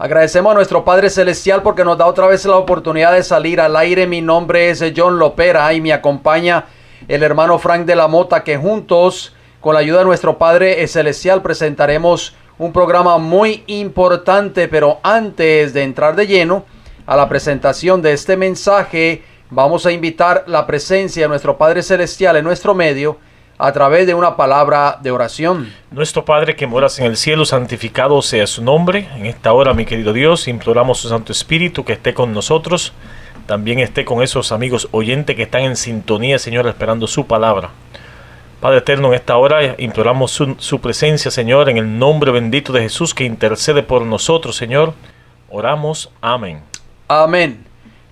Agradecemos a nuestro Padre Celestial porque nos da otra vez la oportunidad de salir al aire. Mi nombre es John Lopera y me acompaña el hermano Frank de la Mota, que juntos, con la ayuda de nuestro Padre Celestial, presentaremos un programa muy importante. Pero antes de entrar de lleno a la presentación de este mensaje, vamos a invitar la presencia de nuestro Padre Celestial en nuestro medio a través de una palabra de oración. Nuestro Padre que moras en el cielo, santificado sea su nombre. En esta hora, mi querido Dios, imploramos su Santo Espíritu que esté con nosotros. También esté con esos amigos oyentes que están en sintonía, Señor, esperando su palabra. Padre eterno, en esta hora imploramos su presencia, Señor, en el nombre bendito de Jesús que intercede por nosotros, Señor. Oramos. Amén. Amén.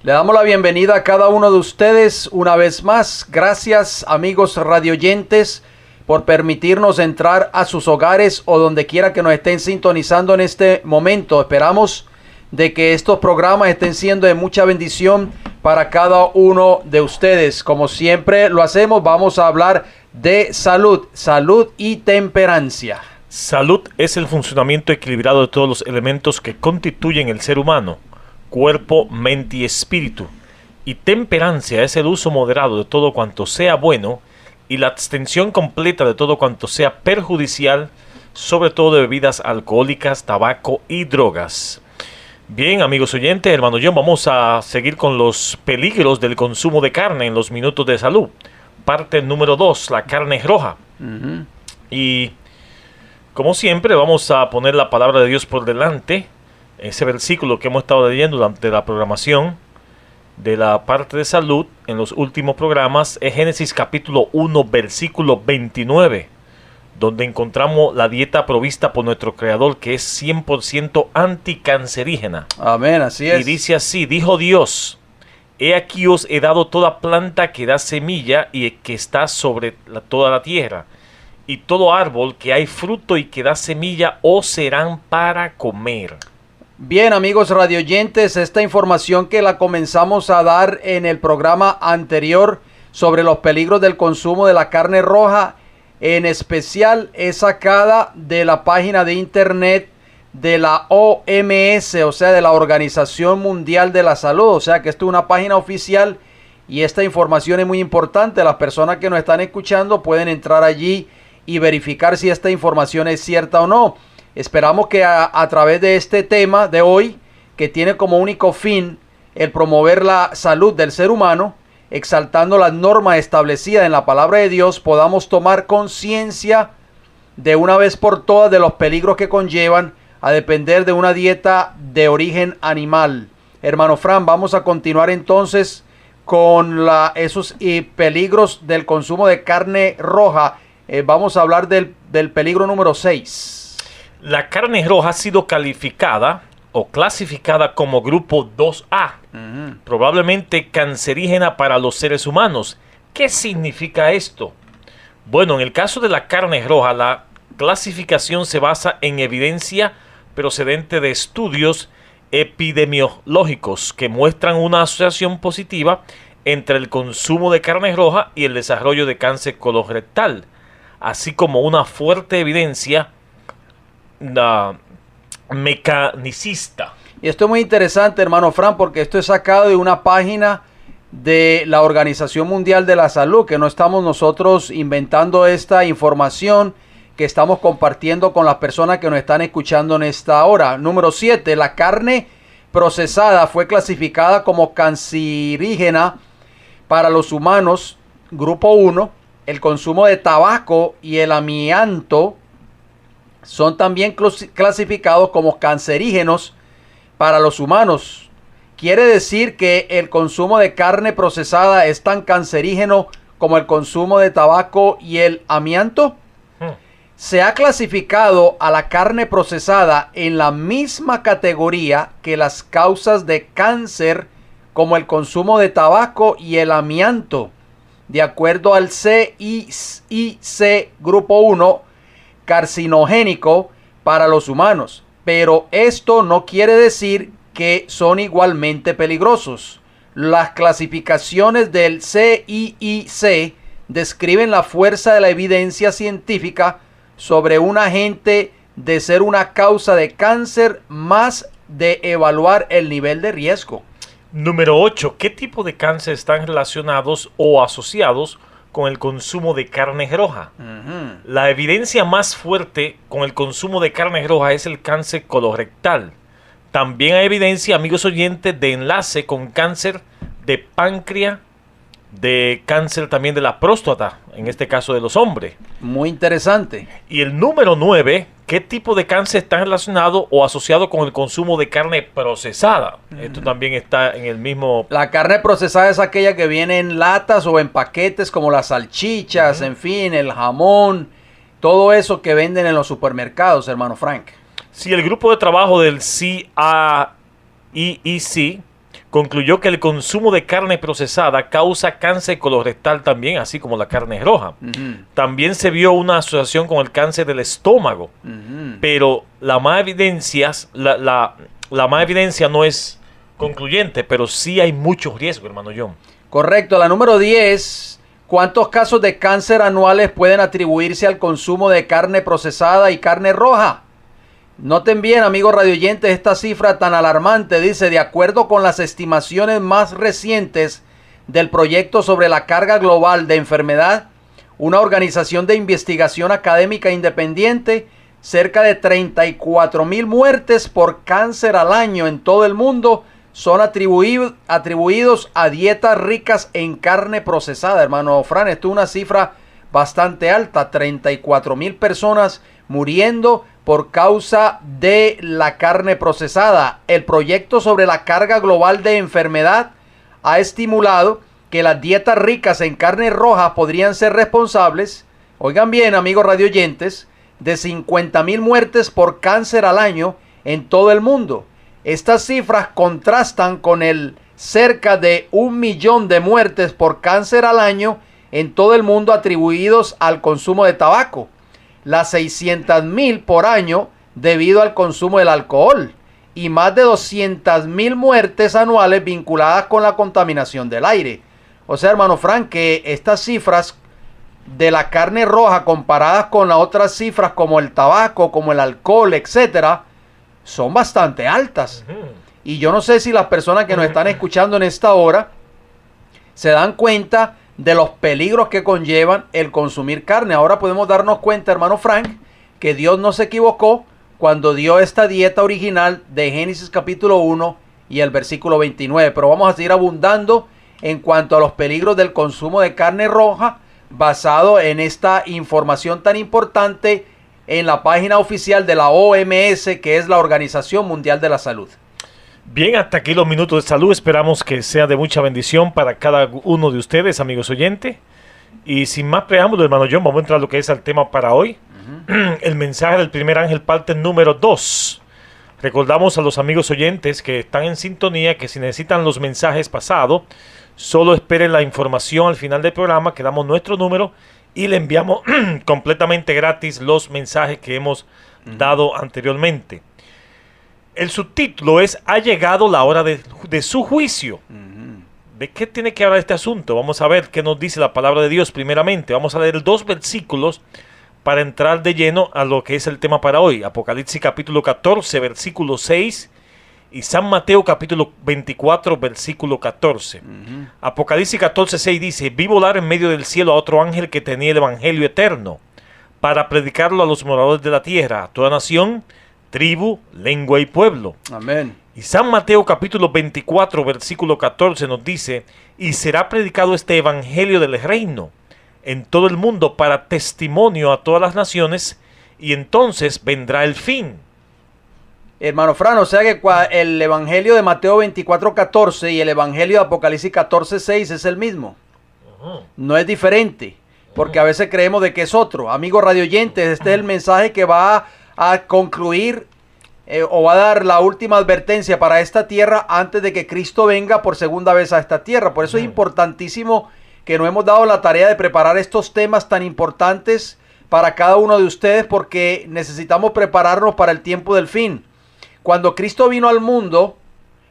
Le damos la bienvenida a cada uno de ustedes una vez más. Gracias, amigos radioyentes, por permitirnos entrar a sus hogares o donde quiera que nos estén sintonizando en este momento. Esperamos de que estos programas estén siendo de mucha bendición para cada uno de ustedes. Como siempre lo hacemos, vamos a hablar de salud y temperancia. Salud es el funcionamiento equilibrado de todos los elementos que constituyen el ser humano: cuerpo, mente y espíritu. Y temperancia es el uso moderado de todo cuanto sea bueno y la abstención completa de todo cuanto sea perjudicial, sobre todo de bebidas alcohólicas, tabaco y drogas. Bien, amigos oyentes, hermano John, vamos a seguir con los peligros del consumo de carne en los minutos de salud. Parte número 2, la carne roja. Y como siempre vamos a poner la palabra de Dios por delante. Ese versículo que hemos estado leyendo durante la programación de la parte de salud en los últimos programas es Génesis capítulo 1, versículo 29, donde encontramos la dieta provista por nuestro Creador, que es 100% anticancerígena. Amén, así es. Y dice así: dijo Dios, he aquí os he dado toda planta que da semilla y que está sobre toda la tierra, y todo árbol que hay fruto y que da semilla os serán para comer. Bien, amigos radioyentes, esta información que la comenzamos a dar en el programa anterior sobre los peligros del consumo de la carne roja, en especial es sacada de la página de internet de la OMS, o sea, de la Organización Mundial de la Salud. O sea que esto es una página oficial y esta información es muy importante. Las personas que nos están escuchando pueden entrar allí y verificar si esta información es cierta o no. Esperamos que a través de este tema de hoy, que tiene como único fin el promover la salud del ser humano, exaltando las normas establecidas en la palabra de Dios, podamos tomar conciencia de una vez por todas de los peligros que conllevan a depender de una dieta de origen animal. Hermano Fran, vamos a continuar entonces con esos peligros del consumo de carne roja. Vamos a hablar del peligro número 6. La carne roja ha sido calificada o clasificada como grupo 2A, probablemente cancerígena para los seres humanos. ¿Qué significa esto? Bueno, en el caso de la carne roja, la clasificación se basa en evidencia procedente de estudios epidemiológicos que muestran una asociación positiva entre el consumo de carne roja y el desarrollo de cáncer colorectal, así como una fuerte evidencia mecanicista. Y esto es muy interesante, hermano Fran, porque esto es sacado de una página de la Organización Mundial de la Salud, que no estamos nosotros inventando esta información, que estamos compartiendo con las personas que nos están escuchando en esta hora. Número 7, la carne procesada fue clasificada como cancerígena para los humanos. Grupo 1, el consumo de tabaco y el amianto son también clasificados como cancerígenos para los humanos. ¿Quiere decir que el consumo de carne procesada es tan cancerígeno como el consumo de tabaco y el amianto? Se ha clasificado a la carne procesada en la misma categoría que las causas de cáncer, como el consumo de tabaco y el amianto, de acuerdo al CIC Grupo 1, carcinogénico para los humanos. Pero esto no quiere decir que son igualmente peligrosos. Las clasificaciones del CIIC describen la fuerza de la evidencia científica sobre un agente de ser una causa de cáncer más de evaluar el nivel de riesgo. Número 8. ¿Qué tipo de cáncer están relacionados o asociados con el consumo de carne roja? La evidencia más fuerte con el consumo de carne roja es el cáncer colorectal. También hay evidencia, amigos oyentes, de enlace con cáncer de páncreas, de cáncer también de la próstata, en este caso de los hombres. Muy interesante. Y el número 9, ¿qué tipo de cáncer está relacionado o asociado con el consumo de carne procesada? Esto también está en el mismo... La carne procesada es aquella que viene en latas o en paquetes, como las salchichas, en fin, el jamón, todo eso que venden en los supermercados, hermano Frank. Si el grupo de trabajo del CIEC concluyó que el consumo de carne procesada causa cáncer colorectal también, así como la carne roja. También se vio una asociación con el cáncer del estómago, pero la más evidencia no es concluyente, pero sí hay muchos riesgos, hermano John. Correcto. La número 10, ¿cuántos casos de cáncer anuales pueden atribuirse al consumo de carne procesada y carne roja? Noten bien, amigos radioyentes, esta cifra tan alarmante. Dice, de acuerdo con las estimaciones más recientes del proyecto sobre la carga global de enfermedad, una organización de investigación académica independiente, cerca de 34,000 muertes por cáncer al año en todo el mundo son atribuidos a dietas ricas en carne procesada. Hermano Fran, esto es una cifra bastante alta, 34,000 personas muriendo por causa de la carne procesada. El proyecto sobre la carga global de enfermedad ha estimulado que las dietas ricas en carne roja podrían ser responsables, oigan bien, amigos radioyentes, de 50,000 muertes por cáncer al año en todo el mundo. Estas cifras contrastan con el cerca de 1 millón de muertes por cáncer al año en todo el mundo atribuidos al consumo de tabaco, las 600,000 por año debido al consumo del alcohol y más de 200,000 muertes anuales vinculadas con la contaminación del aire. O sea, hermano Frank, que estas cifras de la carne roja comparadas con las otras cifras como el tabaco, como el alcohol, etcétera, son bastante altas. Y yo no sé si las personas que nos están escuchando en esta hora se dan cuenta de los peligros que conllevan el consumir carne. Ahora podemos darnos cuenta, hermano Frank, que Dios no se equivocó cuando dio esta dieta original de Génesis capítulo 1 y el versículo 29. Pero vamos a seguir abundando en cuanto a los peligros del consumo de carne roja, basado en esta información tan importante en la página oficial de la OMS, que es la Organización Mundial de la Salud. Bien, hasta aquí los minutos de salud. Esperamos que sea de mucha bendición para cada uno de ustedes, amigos oyentes. Y sin más preámbulo, hermano John, vamos a entrar a lo que es el tema para hoy. El mensaje del primer ángel, parte número 2. Recordamos a los amigos oyentes que están en sintonía que si necesitan los mensajes pasados, solo esperen la información al final del programa, que damos nuestro número y le enviamos completamente gratis los mensajes que hemos dado anteriormente. El subtítulo es "Ha llegado la hora de su juicio". ¿De qué tiene que hablar este asunto? Vamos a ver qué nos dice la palabra de Dios primeramente. Vamos a leer 2 versículos para entrar de lleno a lo que es el tema para hoy. Apocalipsis capítulo 14, versículo 6 y San Mateo capítulo 24, versículo 14. Apocalipsis 14, 6 dice: "Vi volar en medio del cielo a otro ángel que tenía el evangelio eterno para predicarlo a los moradores de la tierra, a toda nación, tribu, lengua y pueblo". Amén. Y San Mateo capítulo 24, versículo 14 nos dice: "Y será predicado este evangelio del reino en todo el mundo para testimonio a todas las naciones, y entonces vendrá el fin". Hermano Fran, o sea que el evangelio de Mateo 24, 14 y el evangelio de Apocalipsis 14, 6 es el mismo. No es diferente, porque a veces creemos de que es otro. Amigos radioyentes, este es el mensaje que va a concluir o va a dar la última advertencia para esta tierra antes de que Cristo venga por segunda vez a esta tierra. Por eso es importantísimo que nos hemos dado la tarea de preparar estos temas tan importantes para cada uno de ustedes, porque necesitamos prepararnos para el tiempo del fin. Cuando Cristo vino al mundo,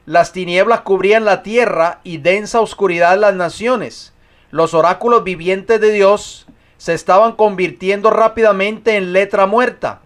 las tinieblas cubrían la tierra y densa oscuridad las naciones. Los oráculos vivientes de Dios se estaban convirtiendo rápidamente en letra muerta.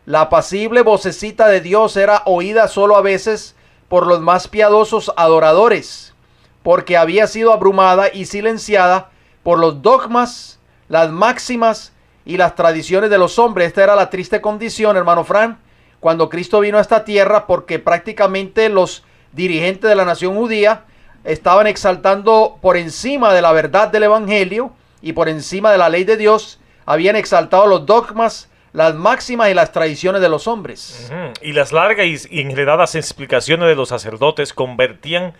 La apacible vocecita de Dios era oída solo a veces por los más piadosos adoradores, porque había sido abrumada y silenciada por los dogmas, las máximas y las tradiciones de los hombres. Esta era la triste condición, hermano Fran, cuando Cristo vino a esta tierra, porque prácticamente los dirigentes de la nación judía estaban exaltando por encima de la verdad del evangelio y por encima de la ley de Dios, habían exaltado los dogmas, las máximas y las tradiciones de los hombres. Y las largas y enredadas explicaciones de los sacerdotes convertían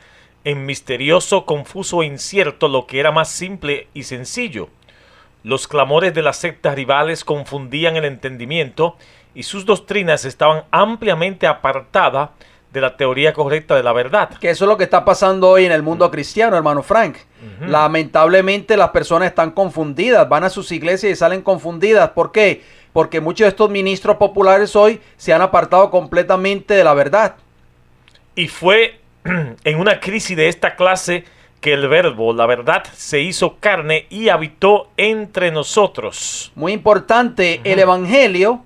en misterioso, confuso e incierto lo que era más simple y sencillo. Los clamores de las sectas rivales confundían el entendimiento y sus doctrinas estaban ampliamente apartadas de la teoría correcta de la verdad. Que eso es lo que está pasando hoy en el mundo cristiano, hermano Frank. Lamentablemente las personas están confundidas, van a sus iglesias y salen confundidas. ¿Por qué? Porque muchos de estos ministros populares hoy se han apartado completamente de la verdad. Y fue en una crisis de esta clase que el verbo, la verdad, se hizo carne y habitó entre nosotros. Muy importante, el evangelio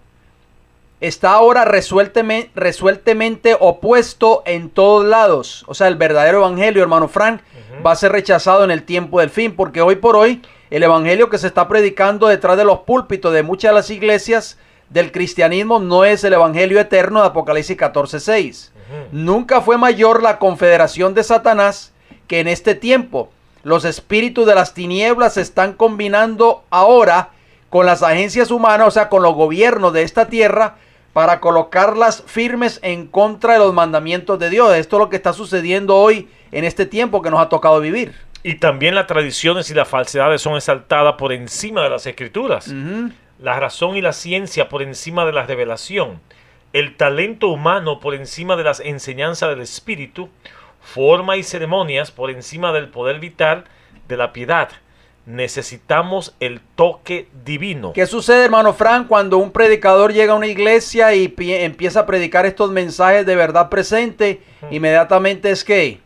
está ahora resueltamente opuesto en todos lados. O sea, el verdadero evangelio, hermano Frank, va a ser rechazado en el tiempo del fin, porque hoy por hoy el evangelio que se está predicando detrás de los púlpitos de muchas de las iglesias del cristianismo no es el evangelio eterno de Apocalipsis 14:6. Nunca fue mayor la confederación de Satanás que en este tiempo. Los espíritus de las tinieblas se están combinando ahora con las agencias humanas, o sea, con los gobiernos de esta tierra, para colocarlas firmes en contra de los mandamientos de Dios. Esto es lo que está sucediendo hoy en este tiempo que nos ha tocado vivir. Y también las tradiciones y las falsedades son exaltadas por encima de las escrituras. La razón y la ciencia por encima de la revelación. El talento humano por encima de las enseñanzas del Espíritu. Forma y ceremonias por encima del poder vital de la piedad. Necesitamos el toque divino. ¿Qué sucede, hermano Frank, cuando un predicador llega a una iglesia y empieza a predicar estos mensajes de verdad presente? Inmediatamente es que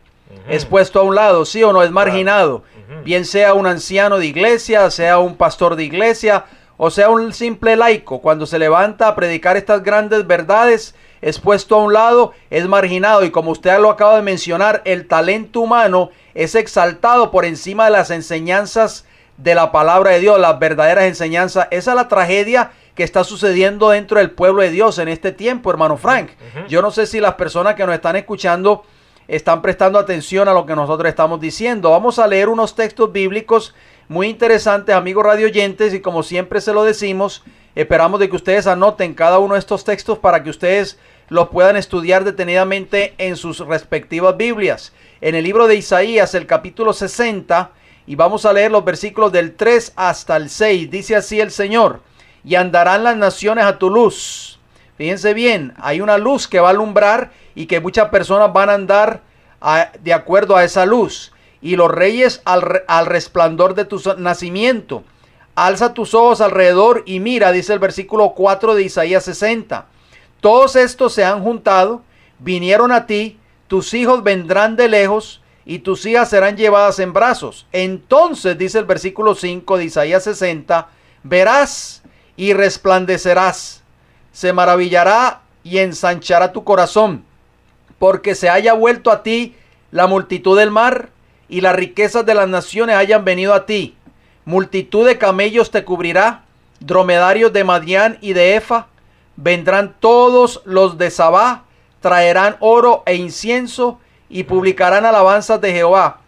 es puesto a un lado, ¿sí o no? Es marginado. Bien sea un anciano de iglesia, sea un pastor de iglesia, o sea un simple laico. Cuando se levanta a predicar estas grandes verdades, es puesto a un lado, es marginado. Y como usted lo acaba de mencionar, el talento humano es exaltado por encima de las enseñanzas de la palabra de Dios, las verdaderas enseñanzas. Esa es la tragedia que está sucediendo dentro del pueblo de Dios en este tiempo, hermano Frank. Yo no sé si las personas que nos están escuchando están prestando atención a lo que nosotros estamos diciendo. Vamos a leer unos textos bíblicos muy interesantes, amigos radioyentes, y como siempre se lo decimos, esperamos de que ustedes anoten cada uno de estos textos para que ustedes los puedan estudiar detenidamente en sus respectivas Biblias. En el libro de Isaías, el capítulo 60, y vamos a leer los versículos del 3 hasta el 6. Dice así el Señor: y andarán las naciones a tu luz. Fíjense bien, hay una luz que va a alumbrar y que muchas personas van a andar de acuerdo a esa luz. Y los reyes al resplandor de tu nacimiento. Alza tus ojos alrededor y mira, dice el versículo 4 de Isaías 60. Todos estos se han juntado, vinieron a ti, tus hijos vendrán de lejos y tus hijas serán llevadas en brazos. Entonces, dice el versículo 5 de Isaías 60, verás y resplandecerás, se maravillará y ensanchará tu corazón, porque se haya vuelto a ti la multitud del mar y las riquezas de las naciones hayan venido a ti. Multitud de camellos te cubrirá, dromedarios de Madián y de Efa. Vendrán todos los de Sabá, traerán oro e incienso y publicarán alabanzas de Jehová.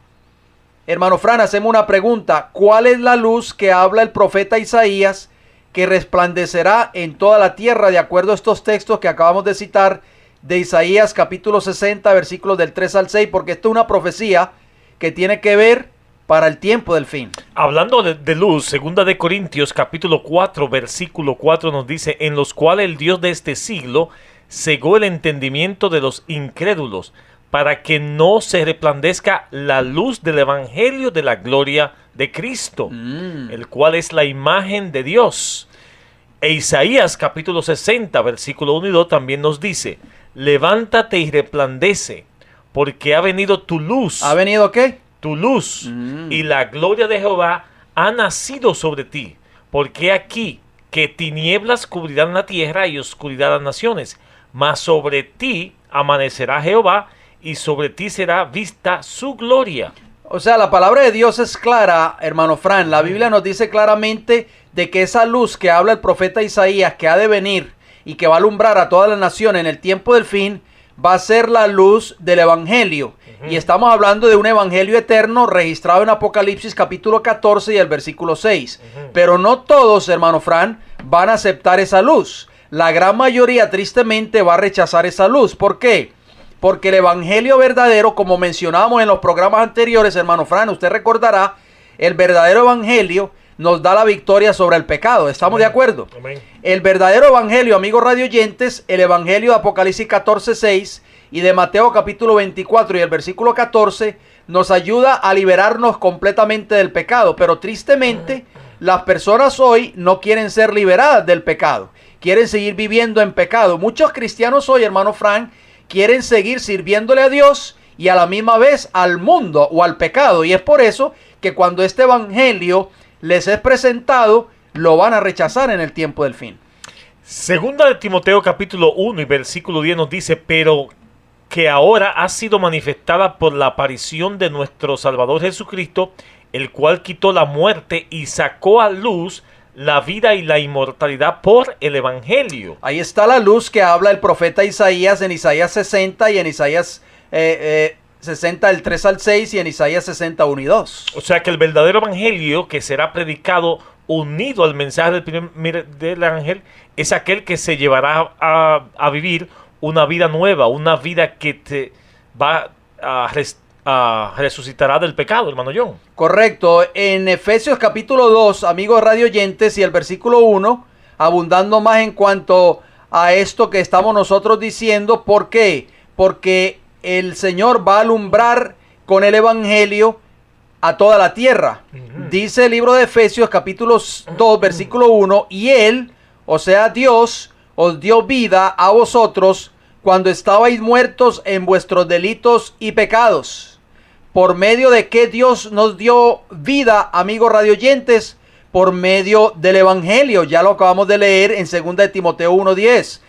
Hermano Fran, hacemos una pregunta. ¿Cuál es la luz que habla el profeta Isaías que resplandecerá en toda la tierra, de acuerdo a estos textos que acabamos de citar de Isaías capítulo 60, versículos del 3 al 6? Porque esto es una profecía que tiene que ver para el tiempo del fin. Hablando de luz, segunda de Corintios capítulo 4, versículo 4 nos dice: en los cuales el Dios de este siglo cegó el entendimiento de los incrédulos, para que no se resplandezca la luz del evangelio de la gloria de Cristo, el cual es la imagen de Dios. E Isaías capítulo 60, versículo 1 y 2 también nos dice: levántate y resplandece, porque ha venido tu luz. ¿Ha venido qué? Tu luz, y la gloria de Jehová ha nacido sobre ti, porque aquí que tinieblas cubrirán la tierra y oscuridad las naciones, mas sobre ti amanecerá Jehová y sobre ti será vista su gloria. O sea, la palabra de Dios es clara, hermano Fran. La Biblia nos dice claramente de que esa luz que habla el profeta Isaías, que ha de venir y que va a alumbrar a toda la nación en el tiempo del fin, va a ser la luz del evangelio. Y estamos hablando de un evangelio eterno registrado en Apocalipsis capítulo 14 y el versículo 6. Pero no todos, hermano Fran, van a aceptar esa luz. La gran mayoría, tristemente, va a rechazar esa luz. ¿Por qué? Porque el evangelio verdadero, como mencionamos en los programas anteriores, hermano Fran, usted recordará, el verdadero evangelio nos da la victoria sobre el pecado. ¿Estamos de acuerdo? Amén. El verdadero evangelio, amigos radioyentes, el evangelio de Apocalipsis 14:6 y de Mateo capítulo 24 y el versículo 14, nos ayuda a liberarnos completamente del pecado. Pero tristemente, las personas hoy no quieren ser liberadas del pecado. Quieren seguir viviendo en pecado. Muchos cristianos hoy, hermano Frank, quieren seguir sirviéndole a Dios y a la misma vez al mundo o al pecado. Y es por eso que cuando este evangelio les es presentado, lo van a rechazar en el tiempo del fin. Segunda de Timoteo capítulo 1 y versículo 10 nos dice, pero que ahora ha sido manifestada por la aparición de nuestro Salvador Jesucristo, el cual quitó la muerte y sacó a luz la vida y la inmortalidad por el evangelio. Ahí está la luz que habla el profeta Isaías en Isaías 60 y en Isaías 60 del 3 al 6 y en Isaías 60, 1 y 2. O sea que el verdadero evangelio que será predicado unido al mensaje del ángel es aquel que se llevará a vivir una vida nueva, una vida que te va a resucitará del pecado, hermano John. Correcto. En Efesios capítulo 2, amigos radioyentes, y el versículo 1, abundando más en cuanto a esto que estamos nosotros diciendo. ¿Por qué? Porque el Señor va a alumbrar con el evangelio a toda la tierra. Dice el libro de Efesios capítulo 2, versículo 1, y Él, o sea Dios, os dio vida a vosotros cuando estabais muertos en vuestros delitos y pecados. ¿Por medio de qué Dios nos dio vida, amigos radioyentes? Por medio del evangelio. Ya lo acabamos de leer en 2 de Timoteo 1:10.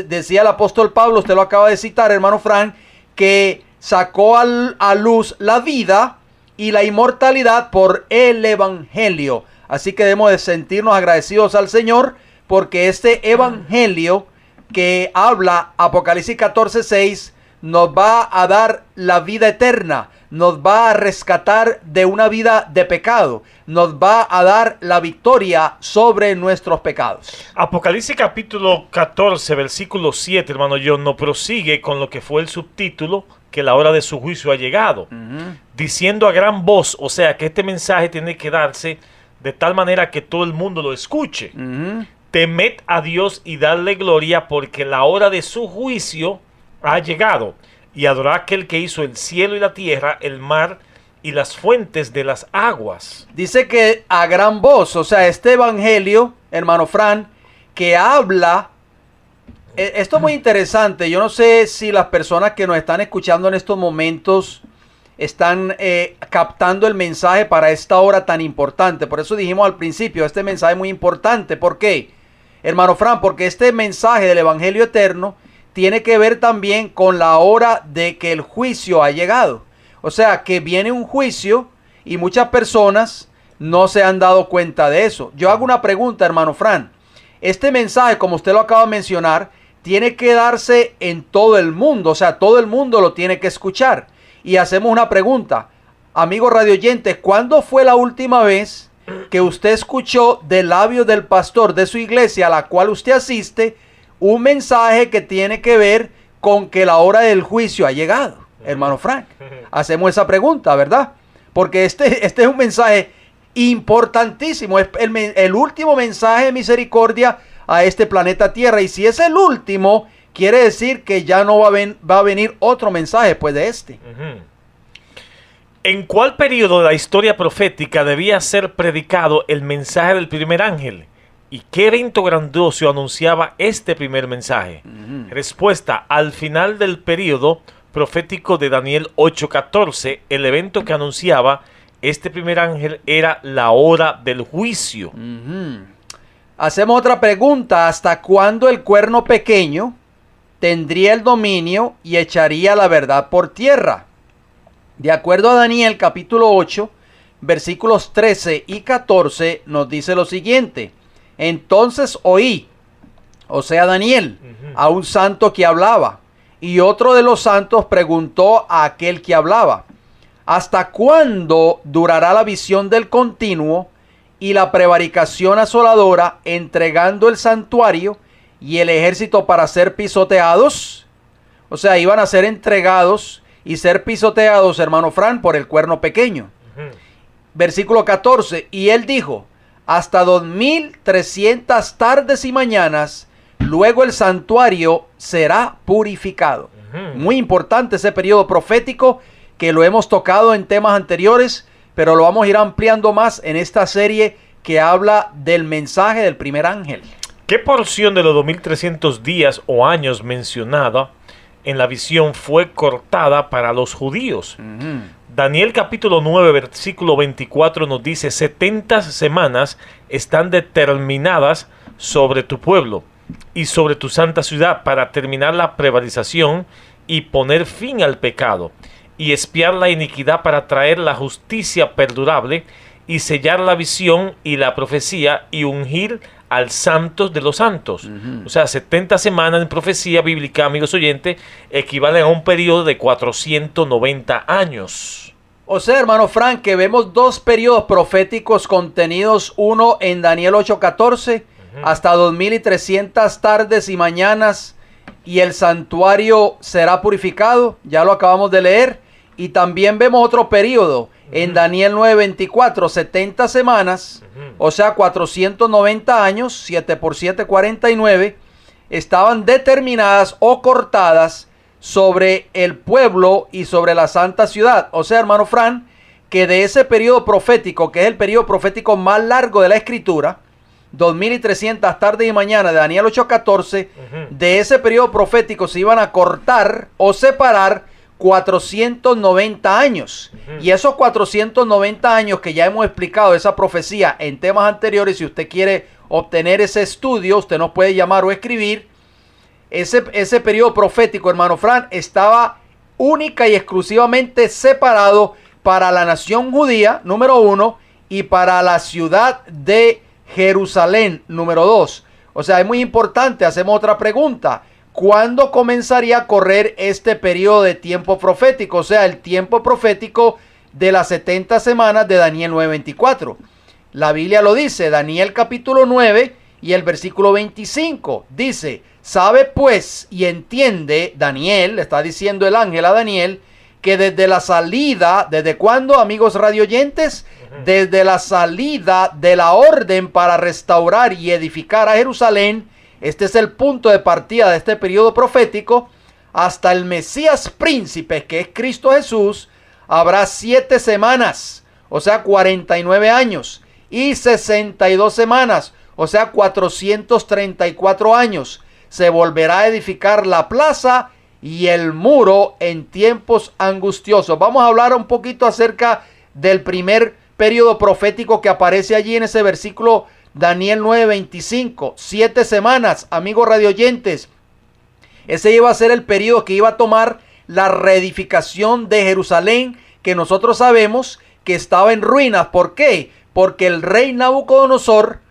Decía el apóstol Pablo, usted lo acaba de citar, hermano Frank, que sacó a luz la vida y la inmortalidad por el evangelio. Así que debemos de sentirnos agradecidos al Señor, porque este evangelio que habla Apocalipsis 14:6 nos va a dar la vida eterna, nos va a rescatar de una vida de pecado, nos va a dar la victoria sobre nuestros pecados. Apocalipsis capítulo 14, versículo 7, hermano John, nos prosigue con lo que fue el subtítulo, que la hora de su juicio ha llegado, diciendo a gran voz, o sea que este mensaje tiene que darse de tal manera que todo el mundo lo escuche. Temed a Dios y dadle gloria, porque la hora de su juicio ha llegado, y adorad a aquel que hizo el cielo y la tierra, el mar y las fuentes de las aguas. Dice que a gran voz, o sea, este evangelio, hermano Fran, que habla, esto es muy interesante. Yo no sé si las personas que nos están escuchando en estos momentos están captando el mensaje para esta hora tan importante. Por eso dijimos al principio, este mensaje es muy importante. ¿Por qué, hermano Fran? Porque este mensaje del evangelio eterno tiene que ver también con la hora de que el juicio ha llegado. O sea, que viene un juicio y muchas personas no se han dado cuenta de eso. Yo hago una pregunta, hermano Fran. Este mensaje, como usted lo acaba de mencionar, tiene que darse en todo el mundo. O sea, todo el mundo lo tiene que escuchar. Y hacemos una pregunta. Amigo radioyente, ¿cuándo fue la última vez que usted escuchó de labios del pastor de su iglesia a la cual usted asiste un mensaje que tiene que ver con que la hora del juicio ha llegado? Hermano Frank, hacemos esa pregunta, ¿verdad? Porque este es un mensaje importantísimo, es el último mensaje de misericordia a este planeta Tierra. Y si es el último, quiere decir que ya no va a venir otro mensaje después de este. ¿En cuál periodo de la historia profética debía ser predicado el mensaje del primer ángel? ¿Y qué evento grandioso anunciaba este primer mensaje? Respuesta: al final del periodo profético de Daniel 8:14, el evento que anunciaba este primer ángel era la hora del juicio. Hacemos otra pregunta. ¿Hasta cuándo el cuerno pequeño tendría el dominio y echaría la verdad por tierra? De acuerdo a Daniel capítulo 8, versículos 13 y 14, nos dice lo siguiente. Entonces oí, o sea Daniel, a un santo que hablaba, y otro de los santos preguntó a aquel que hablaba, ¿hasta cuándo durará la visión del continuo y la prevaricación asoladora, entregando el santuario y el ejército para ser pisoteados? O sea, iban a ser entregados y ser pisoteados, hermano Fran, por el cuerno pequeño. Versículo 14, y él dijo, hasta 2300 tardes y mañanas, luego el santuario será purificado. Muy importante ese periodo profético, que lo hemos tocado en temas anteriores, pero lo vamos a ir ampliando más en esta serie que habla del mensaje del primer ángel. ¿Qué porción de los 2300 días o años mencionada en la visión fue cortada para los judíos? Daniel capítulo 9 versículo 24 nos dice, 70 semanas están determinadas sobre tu pueblo y sobre tu santa ciudad para terminar la prevaricación y poner fin al pecado y expiar la iniquidad para traer la justicia perdurable y sellar la visión y la profecía y ungir al santo de los santos. O sea, 70 semanas en profecía bíblica, amigos oyentes, equivalen a un periodo de 490 años. O sea, hermano Frank, que vemos dos periodos proféticos contenidos, uno en Daniel 8:14, hasta 2300 tardes y mañanas, y el santuario será purificado, ya lo acabamos de leer, y también vemos otro periodo en Daniel 9:24, 70 semanas, o sea, 490 años, 7 por 7, 49, estaban determinadas o cortadas sobre el pueblo y sobre la santa ciudad. O sea, hermano Fran, que de ese periodo profético, que es el periodo profético más largo de la escritura, 2300 tardes y mañana de Daniel 8:14, de ese periodo profético se iban a cortar o separar 490 años. Y esos 490 años que ya hemos explicado esa profecía en temas anteriores, si usted quiere obtener ese estudio, usted nos puede llamar o escribir. Ese periodo profético, hermano Fran, estaba única y exclusivamente separado para la nación judía, número 1, y para la ciudad de Jerusalén, número 2. O sea, es muy importante. Hacemos otra pregunta. ¿Cuándo comenzaría a correr este periodo de tiempo profético? O sea, el tiempo profético de las 70 semanas de Daniel 9:24. La Biblia lo dice, Daniel capítulo 9 y el versículo 25. Dice, sabe pues y entiende, Daniel, le está diciendo el ángel a Daniel, que desde la salida, ¿desde cuándo, amigos radioyentes? Desde la salida de la orden para restaurar y edificar a Jerusalén, este es el punto de partida de este periodo profético, hasta el Mesías príncipe, que es Cristo Jesús, habrá 7 semanas, o sea 49 años, y 62 semanas, o sea 434 años. Se volverá a edificar la plaza y el muro en tiempos angustiosos. Vamos a hablar un poquito acerca del primer periodo profético que aparece allí en ese versículo Daniel 9:25. 7 semanas, amigos radioyentes. Ese iba a ser el periodo que iba a tomar la reedificación de Jerusalén, que nosotros sabemos que estaba en ruinas. ¿Por qué? Porque el rey Nabucodonosor,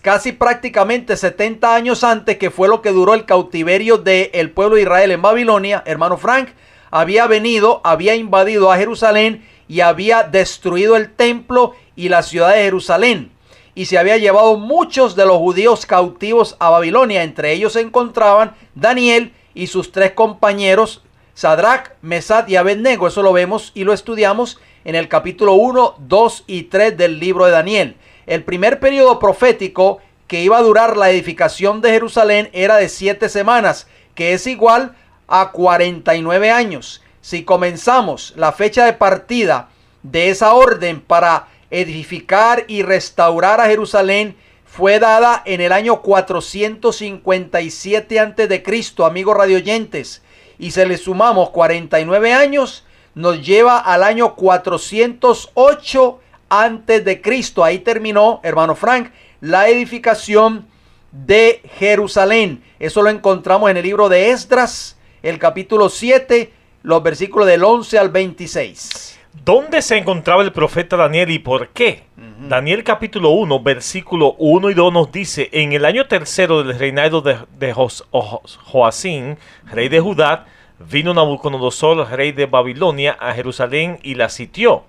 casi prácticamente 70 años antes, que fue lo que duró el cautiverio del pueblo de Israel en Babilonia, hermano Frank, había venido, había invadido a Jerusalén y había destruido el templo y la ciudad de Jerusalén. Y se había llevado muchos de los judíos cautivos a Babilonia. Entre ellos se encontraban Daniel y sus 3 compañeros, Sadrach, Mesach y Abednego. Eso lo vemos y lo estudiamos en el capítulo 1, 2 y 3 del libro de Daniel. El primer periodo profético que iba a durar la edificación de Jerusalén era de 7 semanas, que es igual a 49 años. Si comenzamos la fecha de partida de esa orden para edificar y restaurar a Jerusalén, fue dada en el año 457 a.C., amigos radioyentes, y se le sumamos 49 años, nos lleva al año 408 a.C. Ahí terminó, hermano Frank, la edificación de Jerusalén. Eso lo encontramos en el libro de Esdras, el capítulo 7, los versículos del 11 al 26. ¿Dónde se encontraba el profeta Daniel y por qué? Daniel capítulo 1, versículo 1 y 2 nos dice: en el año tercero del reinado de Joacín, rey de Judá, vino Nabucodonosor, rey de Babilonia, a Jerusalén y la sitió.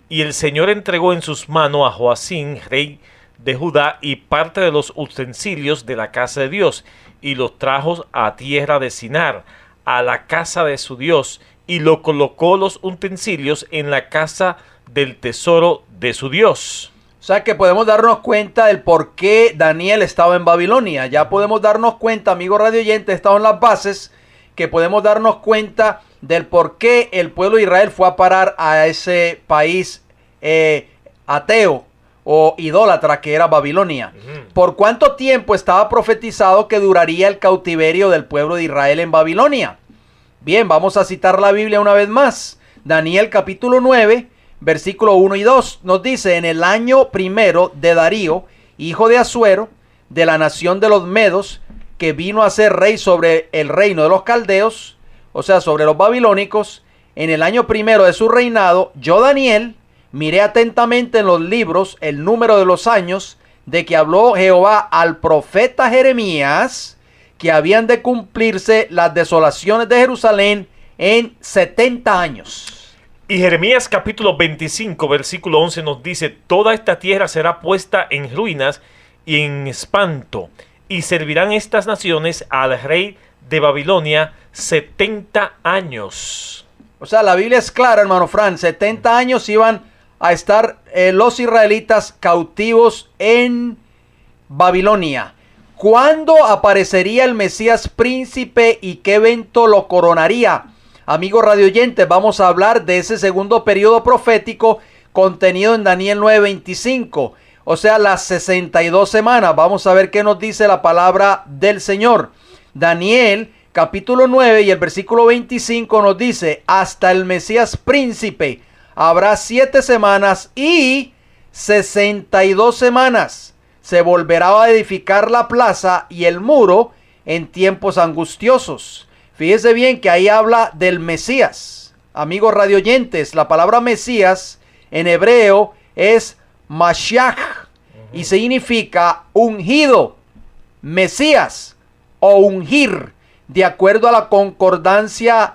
Y el Señor entregó en sus manos a Joacín, rey de Judá, y parte de los utensilios de la casa de Dios, y los trajo a tierra de Sinar, a la casa de su Dios, y lo colocó los utensilios en la casa del tesoro de su Dios. O sea que podemos darnos cuenta del por qué Daniel estaba en Babilonia. Ya podemos darnos cuenta, amigos radio oyentes, están en las bases, que podemos darnos cuenta del por qué el pueblo de Israel fue a parar a ese país ateo o idólatra que era Babilonia. ¿Por cuánto tiempo estaba profetizado que duraría el cautiverio del pueblo de Israel en Babilonia? Bien, vamos a citar la Biblia una vez más. Daniel capítulo 9, versículo 1 y 2 nos dice: en el año primero de Darío, hijo de Asuero, de la nación de los Medos, que vino a ser rey sobre el reino de los caldeos, o sea, sobre los babilónicos, en el año primero de su reinado, yo, Daniel, miré atentamente en los libros el número de los años de que habló Jehová al profeta Jeremías, que habían de cumplirse las desolaciones de Jerusalén en 70 años. Y Jeremías capítulo 25, versículo 11 nos dice: toda esta tierra será puesta en ruinas y en espanto, y servirán estas naciones al rey de Babilonia 70 años. O sea, la Biblia es clara, hermano Fran. 70 años iban a estar los israelitas cautivos en Babilonia. ¿Cuándo aparecería el Mesías príncipe y qué evento lo coronaría? Amigos radioyentes, vamos a hablar de ese segundo periodo profético contenido en Daniel 9:25. O sea, las 62 semanas. Vamos a ver qué nos dice la palabra del Señor. Daniel capítulo 9 y el versículo 25 nos dice: hasta el Mesías príncipe habrá 7 semanas y 62 semanas. Se volverá a edificar la plaza y el muro en tiempos angustiosos. Fíjese bien que ahí habla del Mesías. Amigos radioyentes, la palabra Mesías en hebreo es Mashiach y significa ungido, Mesías o ungir, de acuerdo a la concordancia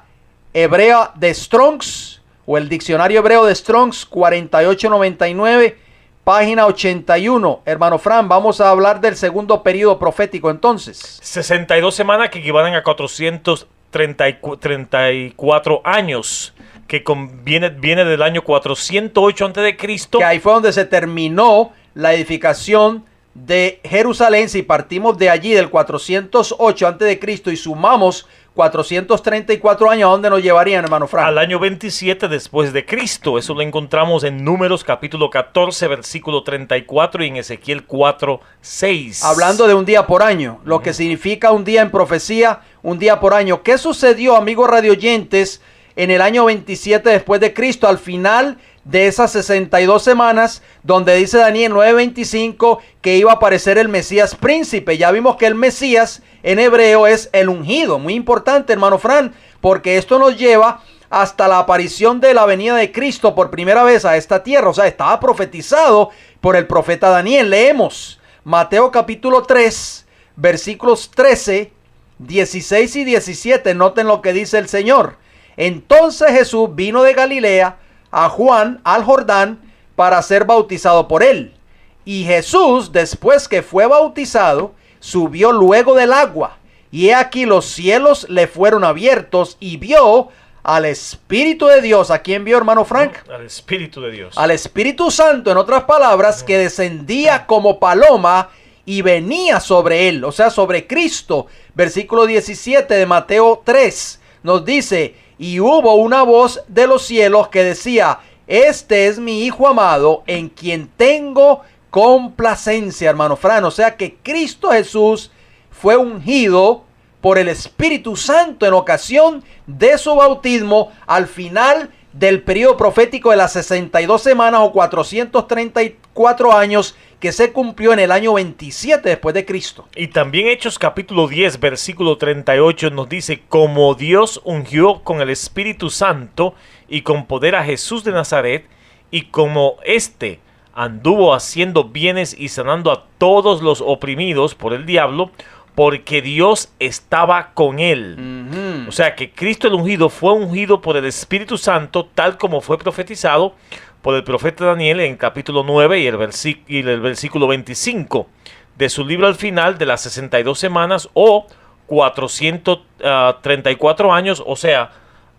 hebrea de Strong's o el diccionario hebreo de Strong's 4899, página 81. Hermano Fran, vamos a hablar del segundo periodo profético entonces. 62 semanas que equivalen a 434 años, que viene del año 408 a.C. Que ahí fue donde se terminó la edificación de Jerusalén. Si partimos de allí del 408 a.C. y sumamos 434 años, ¿a dónde nos llevarían, hermano Frank? Al año 27 después de Cristo. Eso lo encontramos en Números capítulo 14, versículo 34 y en Ezequiel 4, 6. Hablando de un día por año, lo que significa un día en profecía, un día por año. ¿Qué sucedió, amigos radioyentes, en el año 27 después de Cristo, al final de esas 62 semanas, donde dice Daniel 9:25 que iba a aparecer el Mesías príncipe? Ya vimos que el Mesías en hebreo es el ungido. Muy importante, hermano Fran, porque esto nos lleva hasta la aparición de la venida de Cristo por primera vez a esta tierra. O sea, estaba profetizado por el profeta Daniel. Leemos Mateo capítulo 3, versículos 13, 16 y 17. Noten lo que dice el Señor. Entonces Jesús vino de Galilea a Juan al Jordán para ser bautizado por él. Y Jesús, después que fue bautizado, subió luego del agua. Y he aquí los cielos le fueron abiertos y vio al Espíritu de Dios. ¿A quién vio, hermano Frank? Al Espíritu de Dios. Al Espíritu Santo, en otras palabras, que descendía como paloma y venía sobre él, o sea, sobre Cristo. Versículo 17 de Mateo 3 nos dice: y hubo una voz de los cielos que decía: este es mi Hijo amado, en quien tengo complacencia, hermano Fran. O sea que Cristo Jesús fue ungido por el Espíritu Santo en ocasión de su bautismo al final del periodo profético de las 62 semanas o 434 años que se cumplió en el año 27 después de Cristo. Y también Hechos capítulo 10, versículo 38 nos dice, como Dios ungió con el Espíritu Santo y con poder a Jesús de Nazaret, y como éste anduvo haciendo bienes y sanando a todos los oprimidos por el diablo, porque Dios estaba con él. O sea que Cristo el ungido fue ungido por el Espíritu Santo, tal como fue profetizado por el profeta Daniel en capítulo 9 y el versículo 25 de su libro al final de las 62 semanas o 434 años, o sea,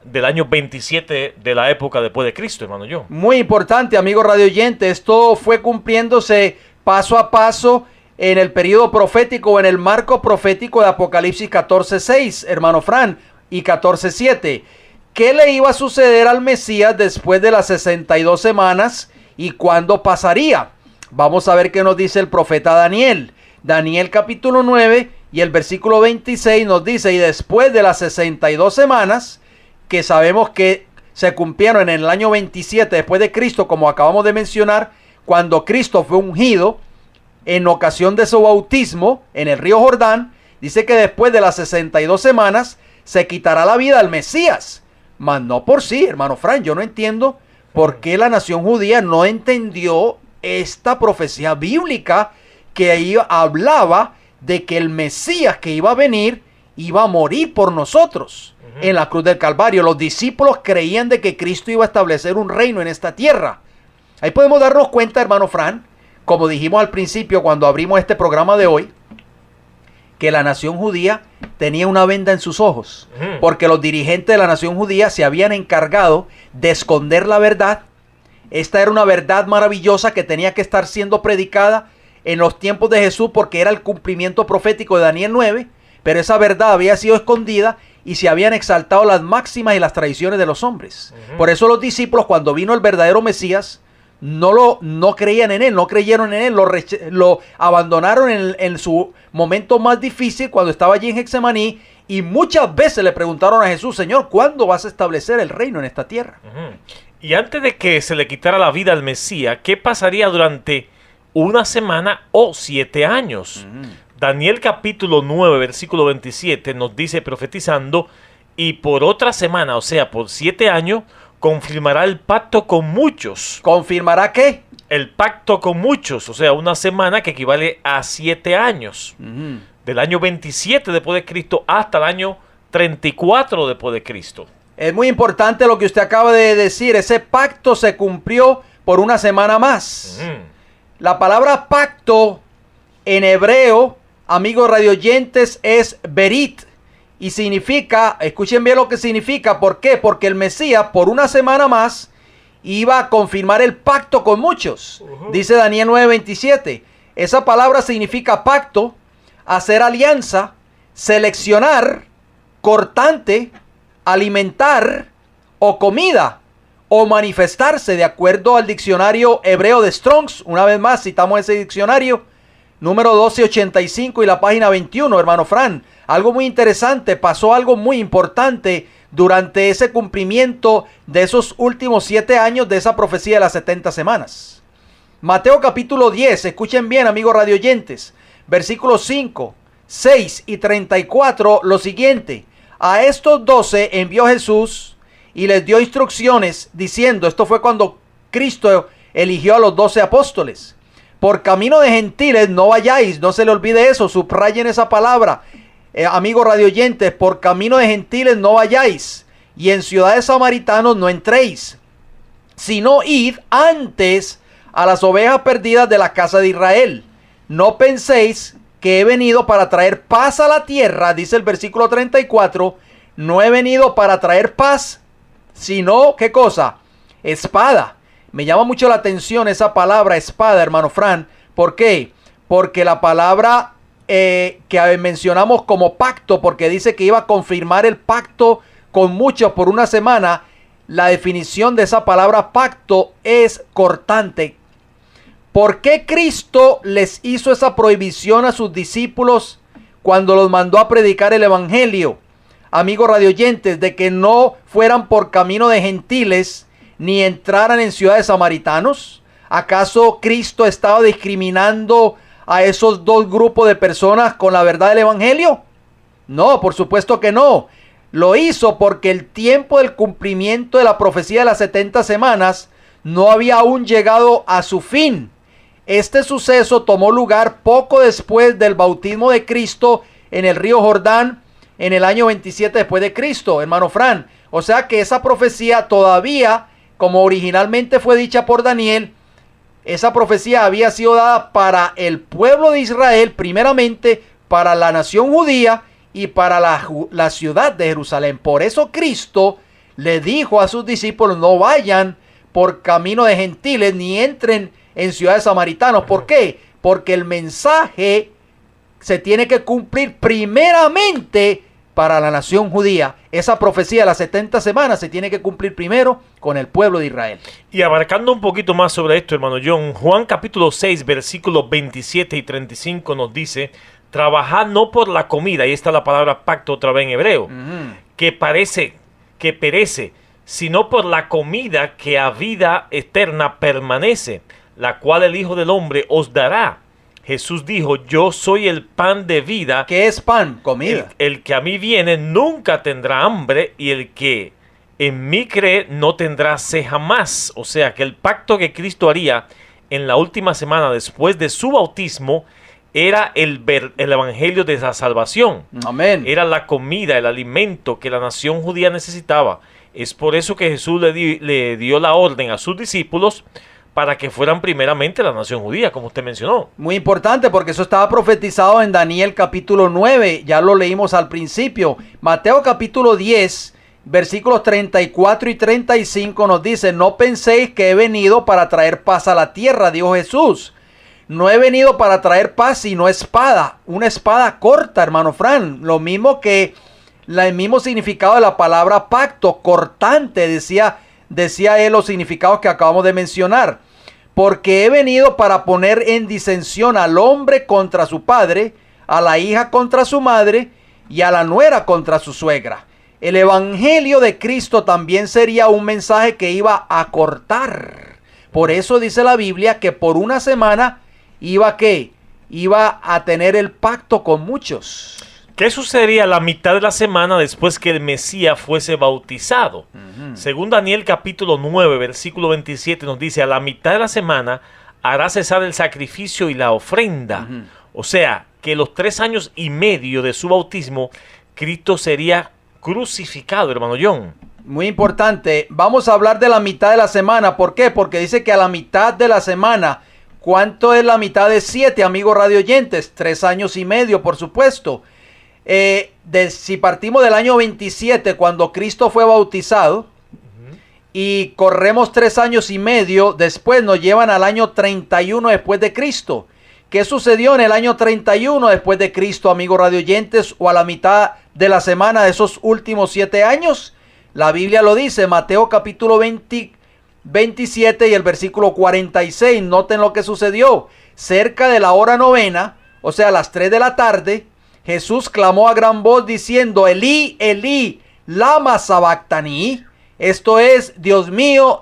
del año 27 de la época después de Cristo, hermano yo. Muy importante, amigo radio oyente, esto fue cumpliéndose paso a paso en el periodo profético o en el marco profético de Apocalipsis 14:6, hermano Fran, y 14:7. ¿Qué le iba a suceder al Mesías después de las 62 semanas y cuándo pasaría? Vamos a ver qué nos dice el profeta Daniel. Daniel capítulo 9 y el versículo 26 nos dice, y después de las 62 semanas, que sabemos que se cumplieron en el año 27 después de Cristo, como acabamos de mencionar, cuando Cristo fue ungido en ocasión de su bautismo en el río Jordán, dice que después de las 62 semanas se quitará la vida al Mesías. Mas no por sí, hermano Fran, yo no entiendo por qué la nación judía no entendió esta profecía bíblica que ahí hablaba de que el Mesías que iba a venir iba a morir por nosotros en la cruz del Calvario. Los discípulos creían de que Cristo iba a establecer un reino en esta tierra. Ahí podemos darnos cuenta, hermano Fran, como dijimos al principio cuando abrimos este programa de hoy, que la nación judía tenía una venda en sus ojos, porque los dirigentes de la nación judía se habían encargado de esconder la verdad. Esta era una verdad maravillosa que tenía que estar siendo predicada en los tiempos de Jesús, porque era el cumplimiento profético de Daniel 9, pero esa verdad había sido escondida y se habían exaltado las máximas y las tradiciones de los hombres. Por eso los discípulos, cuando vino el verdadero Mesías, no creían en él, no creyeron en él, lo abandonaron en su momento más difícil, cuando estaba allí en Getsemaní, y muchas veces le preguntaron a Jesús, Señor, ¿cuándo vas a establecer el reino en esta tierra? Y antes de que se le quitara la vida al Mesías, ¿qué pasaría durante una semana o 7 años? Daniel capítulo 9, versículo 27 nos dice profetizando, y por otra semana, o sea, por 7 años, confirmará el pacto con muchos. ¿Confirmará qué? El pacto con muchos, o sea, una semana que equivale a 7 años. Del año 27 después de Cristo hasta el año 34 después de Cristo. Es muy importante lo que usted acaba de decir. Ese pacto se cumplió por una semana más. La palabra pacto en hebreo, amigos radioyentes, es berit. Y significa, escuchen bien lo que significa. ¿Por qué? Porque el Mesías por una semana más iba a confirmar el pacto con muchos. Dice Daniel 9:27. Esa palabra significa pacto, hacer alianza, seleccionar, cortante, alimentar o comida o manifestarse, de acuerdo al diccionario hebreo de Strong's. Una vez más citamos ese diccionario, número 1285 y la página 21, hermano Fran. Algo muy interesante, pasó algo muy importante durante ese cumplimiento de esos últimos 7 años de esa profecía de las 70 semanas. Mateo capítulo 10, escuchen bien, amigos radioyentes, versículos 5, 6 y 34, lo siguiente: a estos 12 envió Jesús y les dio instrucciones diciendo, esto fue cuando Cristo eligió a los 12 apóstoles: por camino de gentiles no vayáis, no se le olvide eso, subrayen esa palabra, amigos radioyentes, por camino de gentiles no vayáis, y en ciudades samaritanos no entréis, sino id antes a las ovejas perdidas de la casa de Israel. No penséis que he venido para traer paz a la tierra, dice el versículo 34, no he venido para traer paz, sino, ¿qué cosa? Espada. Me llama mucho la atención esa palabra espada, hermano Fran. ¿Por qué? Porque la palabra que mencionamos como pacto, porque dice que iba a confirmar el pacto con muchos por una semana, la definición de esa palabra pacto es cortante. ¿Por qué Cristo les hizo esa prohibición a sus discípulos cuando los mandó a predicar el evangelio? amigos radioyentes, de que no fueran por camino de gentiles ni entraran en ciudades samaritanos? ¿Acaso Cristo estaba discriminando a esos dos grupos de personas con la verdad del evangelio? No, por supuesto que no. Lo hizo porque el tiempo del cumplimiento de la profecía de las 70 semanas no había aún llegado a su fin. Este suceso tomó lugar poco después del bautismo de Cristo en el río Jordán en el año 27 después de Cristo, hermano Fran. O sea que esa profecía todavía, como originalmente fue dicha por Daniel, esa profecía había sido dada para el pueblo de Israel, primeramente para la nación judía y para la ciudad de Jerusalén. Por eso Cristo le dijo a sus discípulos: no vayan por camino de gentiles ni entren en ciudades samaritanos. ¿Por qué? Porque el mensaje se tiene que cumplir primeramente para la nación judía. Esa profecía de las 70 semanas se tiene que cumplir primero con el pueblo de Israel. Y abarcando un poquito más sobre esto, hermano John, Juan capítulo 6, versículos 27 y 35 nos dice: trabajad no por la comida, y esta es la palabra pacto otra vez en hebreo, que perece, sino por la comida que a vida eterna permanece, la cual el Hijo del Hombre os dará. Jesús dijo: yo soy el pan de vida. ¿Qué es pan? Comida. El que a mí viene nunca tendrá hambre, y el que en mí cree no tendrá sed jamás. O sea que el pacto que Cristo haría en la última semana después de su bautismo era el evangelio de la salvación. Amén. Era la comida, el alimento que la nación judía necesitaba. Es por eso que Jesús le dio la orden a sus discípulos para que fueran primeramente la nación judía, como usted mencionó. Muy importante, porque eso estaba profetizado en Daniel capítulo 9, ya lo leímos al principio. Mateo capítulo 10, versículos 34 y 35 nos dice: no penséis que he venido para traer paz a la tierra, dijo Jesús. No he venido para traer paz, sino espada, una espada corta, hermano Fran. Lo mismo que el mismo significado de la palabra pacto, cortante, decía él los significados que acabamos de mencionar. Porque he venido para poner en disensión al hombre contra su padre, a la hija contra su madre y a la nuera contra su suegra. El evangelio de Cristo también sería un mensaje que iba a cortar. Por eso dice la Biblia que por una semana iba a tener el pacto con muchos. ¿Qué sucedería la mitad de la semana después que el Mesías fuese bautizado? Según Daniel capítulo 9, versículo 27 nos dice: a la mitad de la semana hará cesar el sacrificio y la ofrenda. O sea, que los 3 años y medio de su bautismo, Cristo sería crucificado, hermano John. Muy importante. Vamos a hablar de la mitad de la semana. ¿Por qué? Porque dice que a la mitad de la semana. ¿Cuánto es la mitad de 7, amigos radioyentes? 3 años y medio, por supuesto. Si partimos del año 27, cuando Cristo fue bautizado, y corremos 3 años y medio después, nos llevan al año 31 después de Cristo. ¿Qué sucedió en el año 31 después de Cristo, amigos radioyentes, o a la mitad de la semana de esos últimos 7 años? La Biblia lo dice, Mateo capítulo 27 y el versículo 46. Noten lo que sucedió. Cerca de la hora novena, o sea, a las 3 de la tarde, Jesús clamó a gran voz diciendo: Elí, Elí, lama sabactani. Esto es: Dios mío,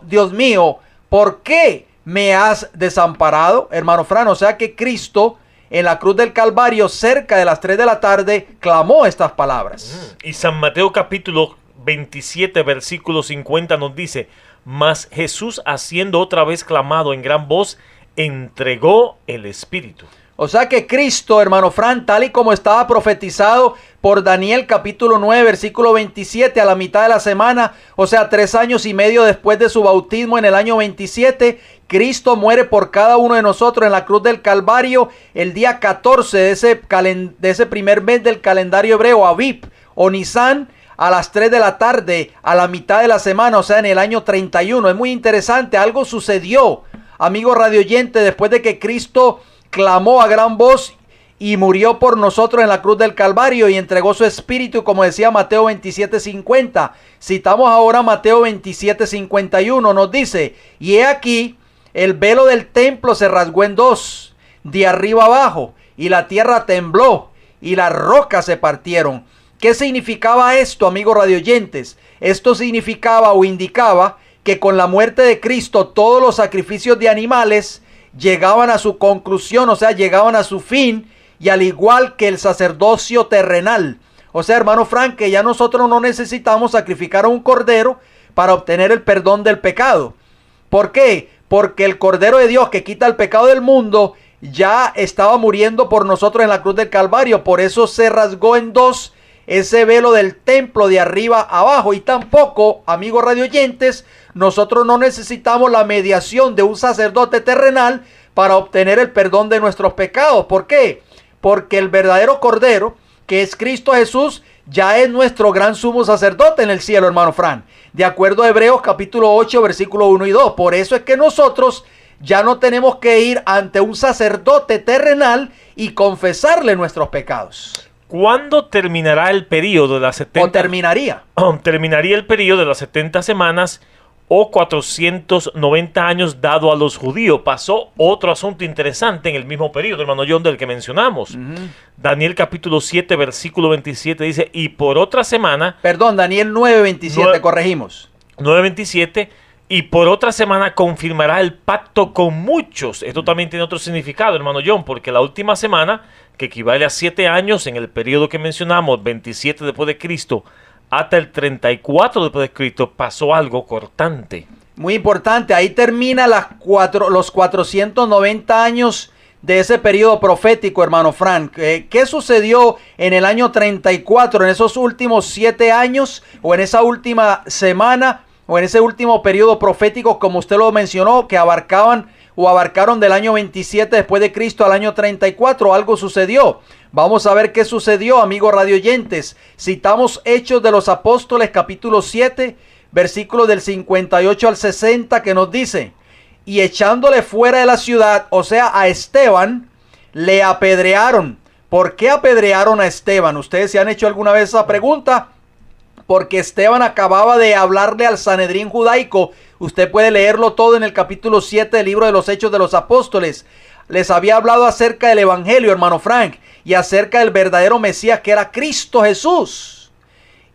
¿por qué me has desamparado? Hermano Fran, o sea que Cristo en la cruz del Calvario, cerca de las 3 de la tarde, clamó estas palabras. Y San Mateo capítulo 27, versículo 50 nos dice: mas Jesús, haciendo otra vez clamado en gran voz, entregó el Espíritu. O sea que Cristo, hermano Fran, tal y como estaba profetizado por Daniel capítulo 9, versículo 27, a la mitad de la semana, o sea, 3 años y medio después de su bautismo en el año 27, Cristo muere por cada uno de nosotros en la cruz del Calvario el día 14 de ese primer mes del calendario hebreo, Aviv o Nisan, a las 3 de la tarde, a la mitad de la semana, o sea, en el año 31. Es muy interesante, algo sucedió, amigos radioyentes, después de que Cristo clamó a gran voz y murió por nosotros en la cruz del Calvario y entregó su espíritu, como decía Mateo 27:50. Citamos ahora Mateo 27:51, nos dice: y he aquí, el velo del templo se rasgó en 2, de arriba abajo, y la tierra tembló, y las rocas se partieron. ¿Qué significaba esto, amigos radioyentes? Esto significaba o indicaba que con la muerte de Cristo todos los sacrificios de animales llegaban a su conclusión, o sea, llegaban a su fin, y al igual que el sacerdocio terrenal. O sea, hermano Frank, que ya nosotros no necesitamos sacrificar a un cordero para obtener el perdón del pecado. ¿Por qué? Porque el Cordero de Dios que quita el pecado del mundo ya estaba muriendo por nosotros en la cruz del Calvario. Por eso se rasgó en dos ese velo del templo de arriba a abajo. Y tampoco, amigos radioyentes, nosotros no necesitamos la mediación de un sacerdote terrenal para obtener el perdón de nuestros pecados. ¿Por qué? Porque el verdadero Cordero, que es Cristo Jesús, ya es nuestro gran sumo sacerdote en el cielo, hermano Fran. De acuerdo a Hebreos capítulo 8, versículo 1 y 2. Por eso es que nosotros ya no tenemos que ir ante un sacerdote terrenal y confesarle nuestros pecados. ¿Cuándo terminará el periodo de las 70? ¿O terminaría? Terminaría el periodo de las 70 semanas o 490 años dado a los judíos. Pasó otro asunto interesante en el mismo periodo, hermano John, del que mencionamos. Daniel capítulo 7, versículo 27 dice, y por otra semana... Perdón, Daniel 9, 27, corregimos. 9, 27, y por otra semana confirmará el pacto con muchos. Esto también tiene otro significado, hermano John, porque la última semana, que equivale a 7 años en el periodo que mencionamos, 27 después de Cristo, hasta el 34 después de Cristo, pasó algo cortante. Muy importante, ahí termina los 490 años de ese periodo profético, hermano Frank. ¿Qué sucedió en el año 34, en esos últimos 7 años, o en esa última semana, o en ese último periodo profético, como usted lo mencionó, que abarcaron del año 27 después de Cristo al año 34? Algo sucedió. Vamos a ver qué sucedió, amigos radioyentes. Citamos Hechos de los Apóstoles, capítulo 7, versículos del 58 al 60, que nos dice: y echándole fuera de la ciudad, o sea, a Esteban, le apedrearon. ¿Por qué apedrearon a Esteban? ¿Ustedes se han hecho alguna vez esa pregunta? Porque Esteban acababa de hablarle al Sanedrín judaico. Usted puede leerlo todo en el capítulo 7 del libro de los Hechos de los Apóstoles. Les había hablado acerca del Evangelio, hermano Frank, y acerca del verdadero Mesías, que era Cristo Jesús.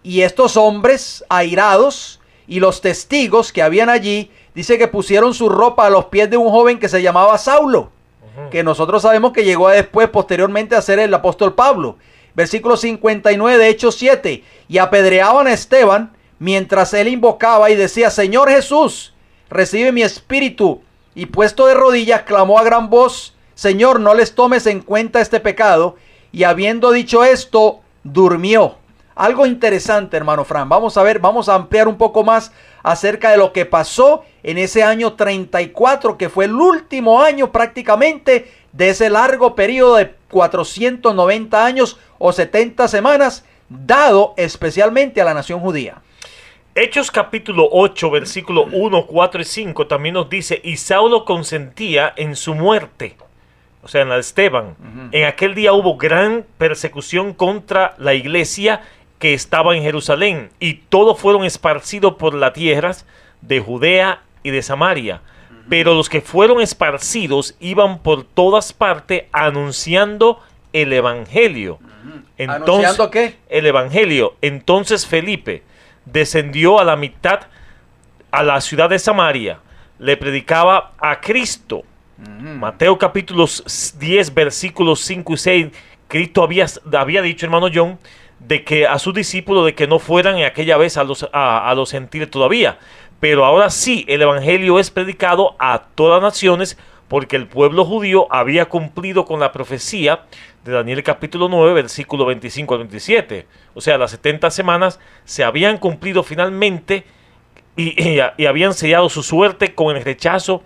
Y estos hombres airados y los testigos que habían allí, dice que pusieron su ropa a los pies de un joven que se llamaba Saulo, que nosotros sabemos que llegó después, posteriormente, a ser el apóstol Pablo. Versículo 59 de Hechos 7, y apedreaban a Esteban mientras él invocaba y decía: Señor Jesús, recibe mi espíritu. Y puesto de rodillas, clamó a gran voz: Señor, no les tomes en cuenta este pecado. Y habiendo dicho esto, durmió. Algo interesante, hermano Fran. Vamos a ampliar un poco más acerca de lo que pasó en ese año 34, que fue el último año prácticamente de ese largo periodo de 490 años o 70 semanas, dado especialmente a la nación judía. Hechos capítulo 8, versículo 1, 4 y 5 también nos dice: y Saulo consentía en su muerte, o sea, en la de Esteban. En aquel día hubo gran persecución contra la iglesia que estaba en Jerusalén, y todos fueron esparcidos por las tierras de Judea y de Samaria. Pero los que fueron esparcidos iban por todas partes anunciando el evangelio. Entonces, ¿anunciando qué? El evangelio. Entonces Felipe descendió a la mitad a la ciudad de Samaria, le predicaba a Cristo. Mateo capítulo 10, versículos 5 y 6, Cristo había dicho, hermano John, de que a sus discípulos de que no fueran en aquella vez a los gentiles todavía, pero ahora sí el evangelio es predicado a todas naciones, porque el pueblo judío había cumplido con la profecía de Daniel capítulo 9, versículo 25 al 27. O sea, las 70 semanas se habían cumplido finalmente y habían sellado su suerte con el rechazo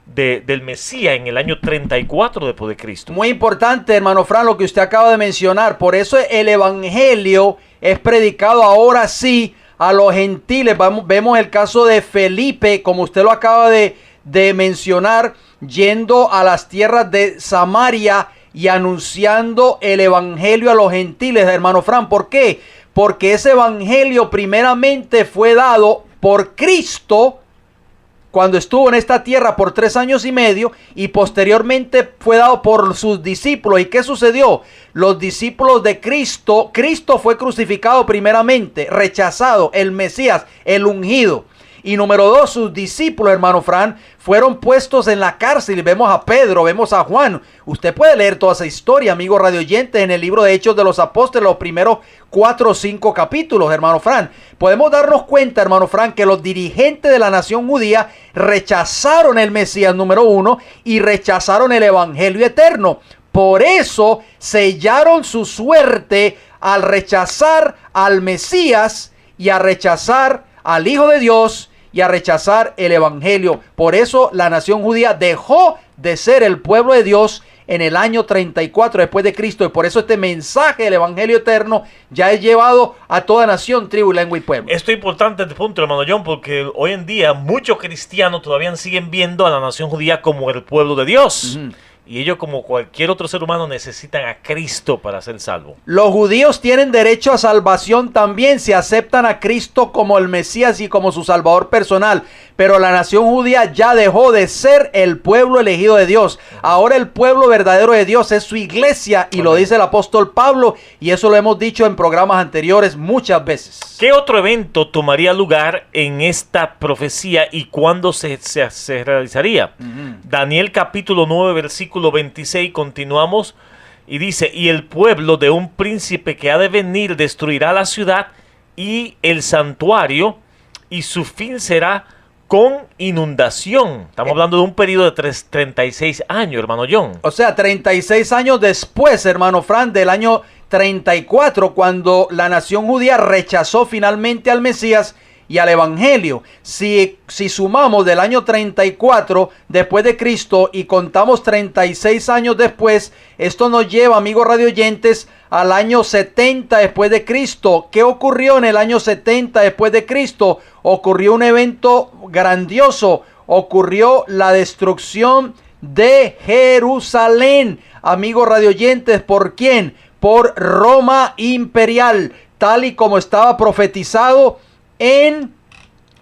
del Mesías en el año 34 después de Cristo. Muy importante, hermano Fran, lo que usted acaba de mencionar. Por eso el evangelio es predicado ahora sí a los gentiles. Vemos el caso de Felipe, como usted lo acaba de mencionar, yendo a las tierras de Samaria y anunciando el evangelio a los gentiles, hermano Fran. ¿Por qué? Porque ese evangelio primeramente fue dado por Cristo cuando estuvo en esta tierra por 3 años y medio, y posteriormente fue dado por sus discípulos. ¿Y qué sucedió? Los discípulos de Cristo fue crucificado primeramente, rechazado, el Mesías, el ungido. Y número 2, sus discípulos, hermano Fran, fueron puestos en la cárcel. Vemos a Pedro, vemos a Juan. Usted puede leer toda esa historia, amigo radioyente, en el libro de Hechos de los Apóstoles, los primeros 4 o 5 capítulos, hermano Fran. Podemos darnos cuenta, hermano Fran, que los dirigentes de la nación judía rechazaron el Mesías, número 1, y rechazaron el evangelio eterno. Por eso sellaron su suerte al rechazar al Mesías y a rechazar al Hijo de Dios y a rechazar el evangelio. Por eso la nación judía dejó de ser el pueblo de Dios en el año 34 después de Cristo, y por eso este mensaje del evangelio eterno ya es llevado a toda nación, tribu, lengua y pueblo. Esto es importante este punto, hermano John, porque hoy en día muchos cristianos todavía siguen viendo a la nación judía como el pueblo de Dios. Y ellos, como cualquier otro ser humano, necesitan a Cristo para ser salvo. Los judíos tienen derecho a salvación también si aceptan a Cristo como el Mesías y como su Salvador personal. Pero la nación judía ya dejó de ser el pueblo elegido de Dios. Ahora el pueblo verdadero de Dios es su iglesia, y lo dice el apóstol Pablo, y eso lo hemos dicho en programas anteriores muchas veces. ¿Qué otro evento tomaría lugar en esta profecía y cuándo se realizaría? Daniel capítulo 9, versículo 26, continuamos, y dice: y el pueblo de un príncipe que ha de venir destruirá la ciudad y el santuario, y su fin será con inundación. Estamos hablando de un periodo de 36 años, hermano John. O sea, 36 años después, hermano Fran, del año 34, cuando la nación judía rechazó finalmente al Mesías y al evangelio. Si sumamos del año 34 después de Cristo y contamos 36 años después, esto nos lleva, amigos radioyentes, al año 70 después de Cristo. ¿Qué ocurrió en el año 70 después de Cristo? Ocurrió un evento grandioso. Ocurrió la destrucción de Jerusalén. Amigos radioyentes, ¿por quién? Por Roma imperial, tal y como estaba profetizado en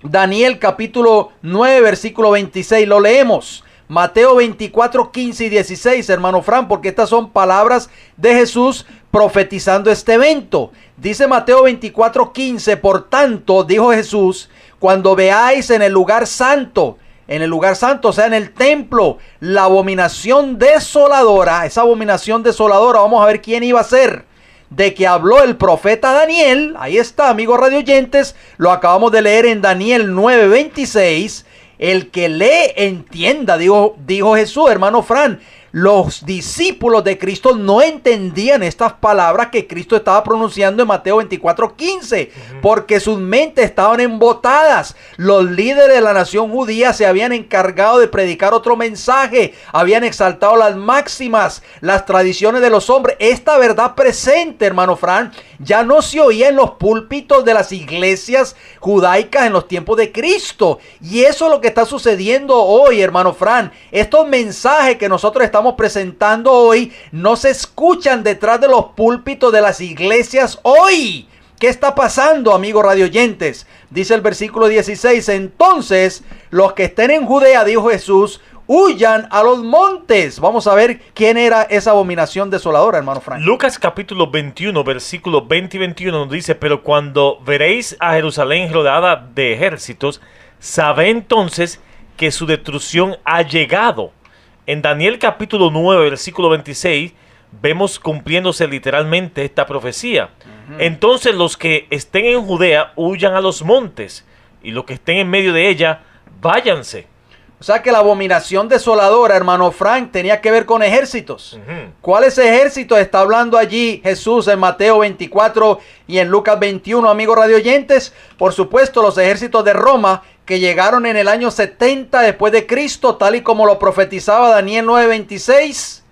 Daniel capítulo 9, versículo 26. Lo leemos. Mateo 24, 15 y 16, hermano Fran, porque estas son palabras de Jesús profetizando este evento. Dice Mateo 24, 15, por tanto, dijo Jesús, cuando veáis en el lugar santo, o sea, en el templo, la abominación desoladora, esa abominación desoladora, vamos a ver quién iba a ser, de que habló el profeta Daniel. Ahí está, amigos radioyentes, lo acabamos de leer en Daniel 9, 26. El que lee entienda, dijo Jesús, hermano Fran. Los discípulos de Cristo no entendían estas palabras que Cristo estaba pronunciando en Mateo 24, 15, porque sus mentes estaban embotadas. Los líderes de la nación judía se habían encargado de predicar otro mensaje, habían exaltado las máximas, las tradiciones de los hombres. Esta verdad presente, hermano Fran, ya no se oía en los púlpitos de las iglesias judaicas en los tiempos de Cristo. Y eso es lo que está sucediendo hoy, hermano Fran. Estos mensajes que nosotros estamos presentando hoy no se escuchan detrás de los púlpitos de las iglesias hoy. ¿Qué está pasando, amigos radioyentes? Dice el versículo 16, entonces los que estén en Judea, dijo Jesús, huyan a los montes. Vamos a ver quién era esa abominación desoladora, hermano Frank. Lucas capítulo 21, versículos 20 y 21 nos dice, pero cuando veréis a Jerusalén rodeada de ejércitos, sabed entonces que su destrucción ha llegado. En Daniel capítulo 9, versículo 26, vemos cumpliéndose literalmente esta profecía. Entonces los que estén en Judea huyan a los montes, y los que estén en medio de ella, váyanse. O sea que la abominación desoladora, hermano Frank, tenía que ver con ejércitos. ¿Cuáles ejércitos está hablando allí Jesús en Mateo 24 y en Lucas 21, amigos radioyentes? Por supuesto, los ejércitos de Roma, que llegaron en el año 70 después de Cristo, tal y como lo profetizaba Daniel 9:26,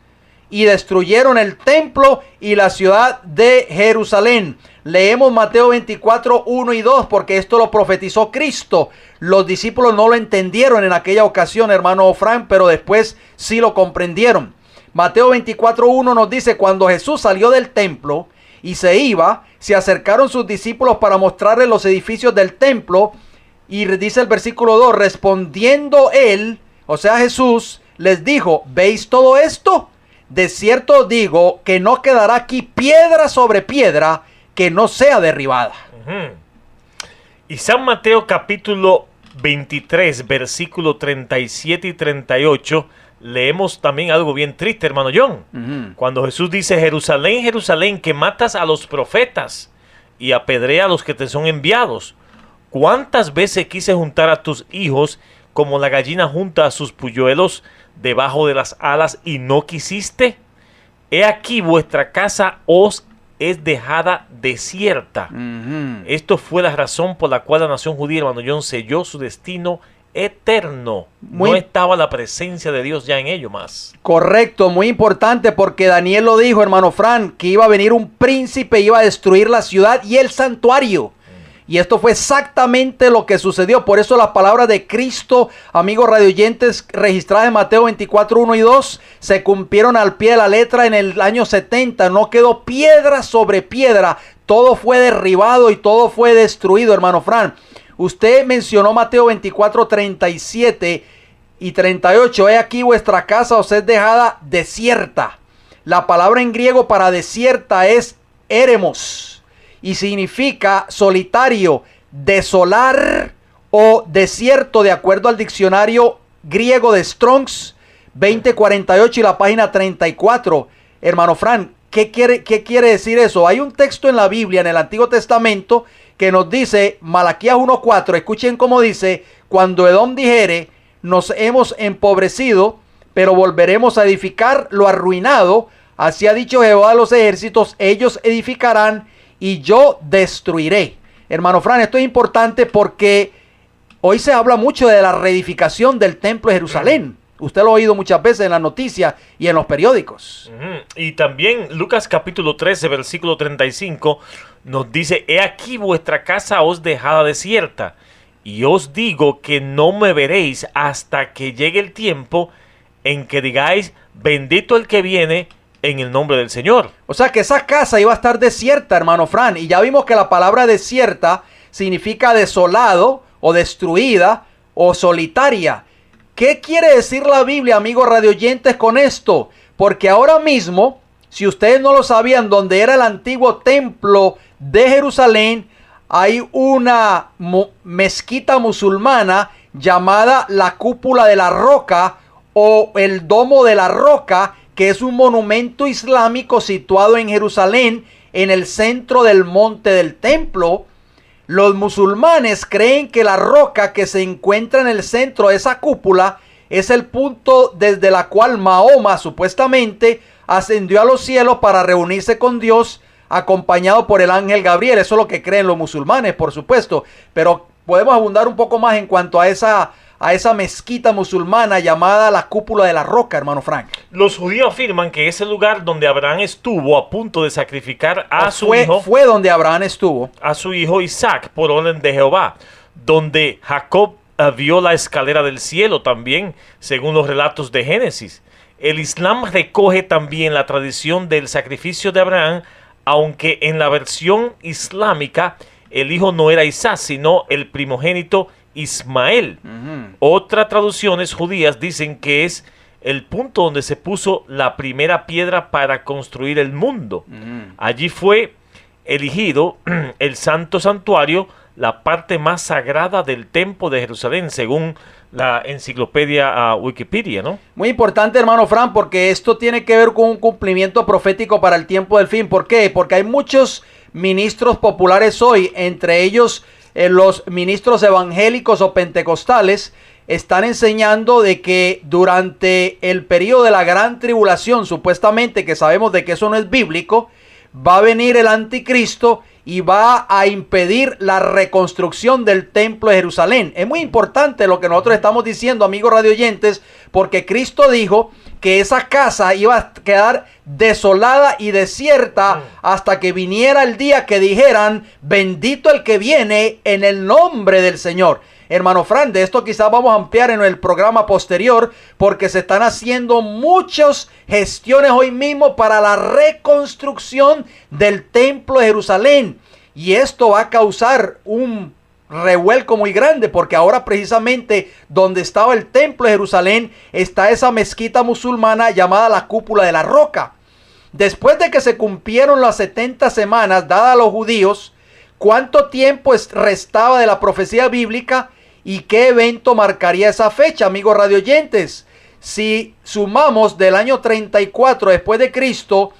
y destruyeron el templo y la ciudad de Jerusalén. Leemos Mateo 24, 1 y 2, porque esto lo profetizó Cristo. Los discípulos no lo entendieron en aquella ocasión, hermano Frank, pero después sí lo comprendieron. Mateo 24, 1 nos dice, cuando Jesús salió del templo y se iba, se acercaron sus discípulos para mostrarle los edificios del templo. Y dice el versículo 2, respondiendo él, o sea Jesús, les dijo, ¿veis todo esto? De cierto os digo que no quedará aquí piedra sobre piedra que no sea derribada. Y San Mateo capítulo 23, versículo 37 y 38, leemos también algo bien triste, hermano John. Cuando Jesús dice, Jerusalén, Jerusalén, que matas a los profetas y apedrea a los que te son enviados. ¿Cuántas veces quise juntar a tus hijos como la gallina junta a sus polluelos debajo de las alas y no quisiste? He aquí vuestra casa os es dejada desierta. Esto fue la razón por la cual la nación judía, hermano John, selló su destino eterno. No estaba la presencia de Dios ya en ello más. Correcto, muy importante, porque Daniel lo dijo, hermano Fran, que iba a venir un príncipe, iba a destruir la ciudad y el santuario. Y esto fue exactamente lo que sucedió. Por eso las palabras de Cristo, amigos radioyentes, registradas en Mateo 24, 1 y 2, se cumplieron al pie de la letra en el año 70. No quedó piedra sobre piedra. Todo fue derribado y todo fue destruido, hermano Fran. Usted mencionó Mateo 24, 37 y 38. He aquí vuestra casa os es dejada desierta. La palabra en griego para desierta es eremos. Y significa solitario, desolar o desierto, de acuerdo al diccionario griego de Strong's 2048 y la página 34. Hermano Fran, ¿qué quiere decir eso? Hay un texto en la Biblia, en el Antiguo Testamento, que nos dice, Malaquías 1:4, escuchen cómo dice, cuando Edom dijere, nos hemos empobrecido, pero volveremos a edificar lo arruinado, así ha dicho Jehová de los ejércitos, ellos edificarán y yo destruiré. Hermano Fran, esto es importante porque hoy se habla mucho de la reedificación del templo de Jerusalén. Usted lo ha oído muchas veces en las noticias y en los periódicos. Y también Lucas capítulo 13, versículo 35, nos dice, he aquí vuestra casa os dejada desierta, y os digo que no me veréis hasta que llegue el tiempo en que digáis, bendito el que viene en el nombre del Señor. O sea que esa casa iba a estar desierta, hermano Fran. Y ya vimos que la palabra desierta significa desolado o destruida o solitaria. ¿Qué quiere decir la Biblia, amigos radioyentes, con esto? Porque ahora mismo, si ustedes no lo sabían, donde era el antiguo templo de Jerusalén, hay una mezquita musulmana llamada la Cúpula de la Roca o el Domo de la Roca, que es un monumento islámico situado en Jerusalén, en el centro del monte del templo. Los musulmanes creen que la roca que se encuentra en el centro de esa cúpula es el punto desde la cual Mahoma supuestamente ascendió a los cielos para reunirse con Dios, acompañado por el ángel Gabriel. Eso es lo que creen los musulmanes, por supuesto, pero podemos abundar un poco más en cuanto a esa mezquita musulmana llamada la Cúpula de la Roca, hermano Frank. Los judíos afirman que es el lugar donde Abraham estuvo a punto de sacrificar a su hijo. Fue donde Abraham estuvo. A su hijo Isaac por orden de Jehová. Donde Jacob vio la escalera del cielo también, según los relatos de Génesis. El Islam recoge también la tradición del sacrificio de Abraham, aunque en la versión islámica el hijo no era Isaac, sino el primogénito Ismael. Otras traducciones judías dicen que es el punto donde se puso la primera piedra para construir el mundo. Allí fue erigido el santo santuario, la parte más sagrada del templo de Jerusalén, según la enciclopedia Wikipedia, ¿no? Muy importante, hermano Fran, porque esto tiene que ver con un cumplimiento profético para el tiempo del fin. ¿Por qué? Porque hay muchos ministros populares hoy, entre ellos los ministros evangélicos o pentecostales, están enseñando de que durante el periodo de la gran tribulación, supuestamente, que sabemos de que eso no es bíblico, va a venir el anticristo y va a impedir la reconstrucción del templo de Jerusalén. Es muy importante lo que nosotros estamos diciendo, amigos radioyentes, porque Cristo dijo que esa casa iba a quedar desolada y desierta hasta que viniera el día que dijeran, bendito el que viene en el nombre del Señor. Hermano Fran, de esto quizás vamos a ampliar en el programa posterior, porque se están haciendo muchas gestiones hoy mismo para la reconstrucción del templo de Jerusalén. Y esto va a causar un revuelco muy grande, porque ahora precisamente donde estaba el templo de Jerusalén está esa mezquita musulmana llamada la Cúpula de la Roca. Después de que se cumplieron las 70 semanas dadas a los judíos, ¿cuánto tiempo restaba de la profecía bíblica y qué evento marcaría esa fecha, amigos radioyentes? Si sumamos del año 34 después de Cristo,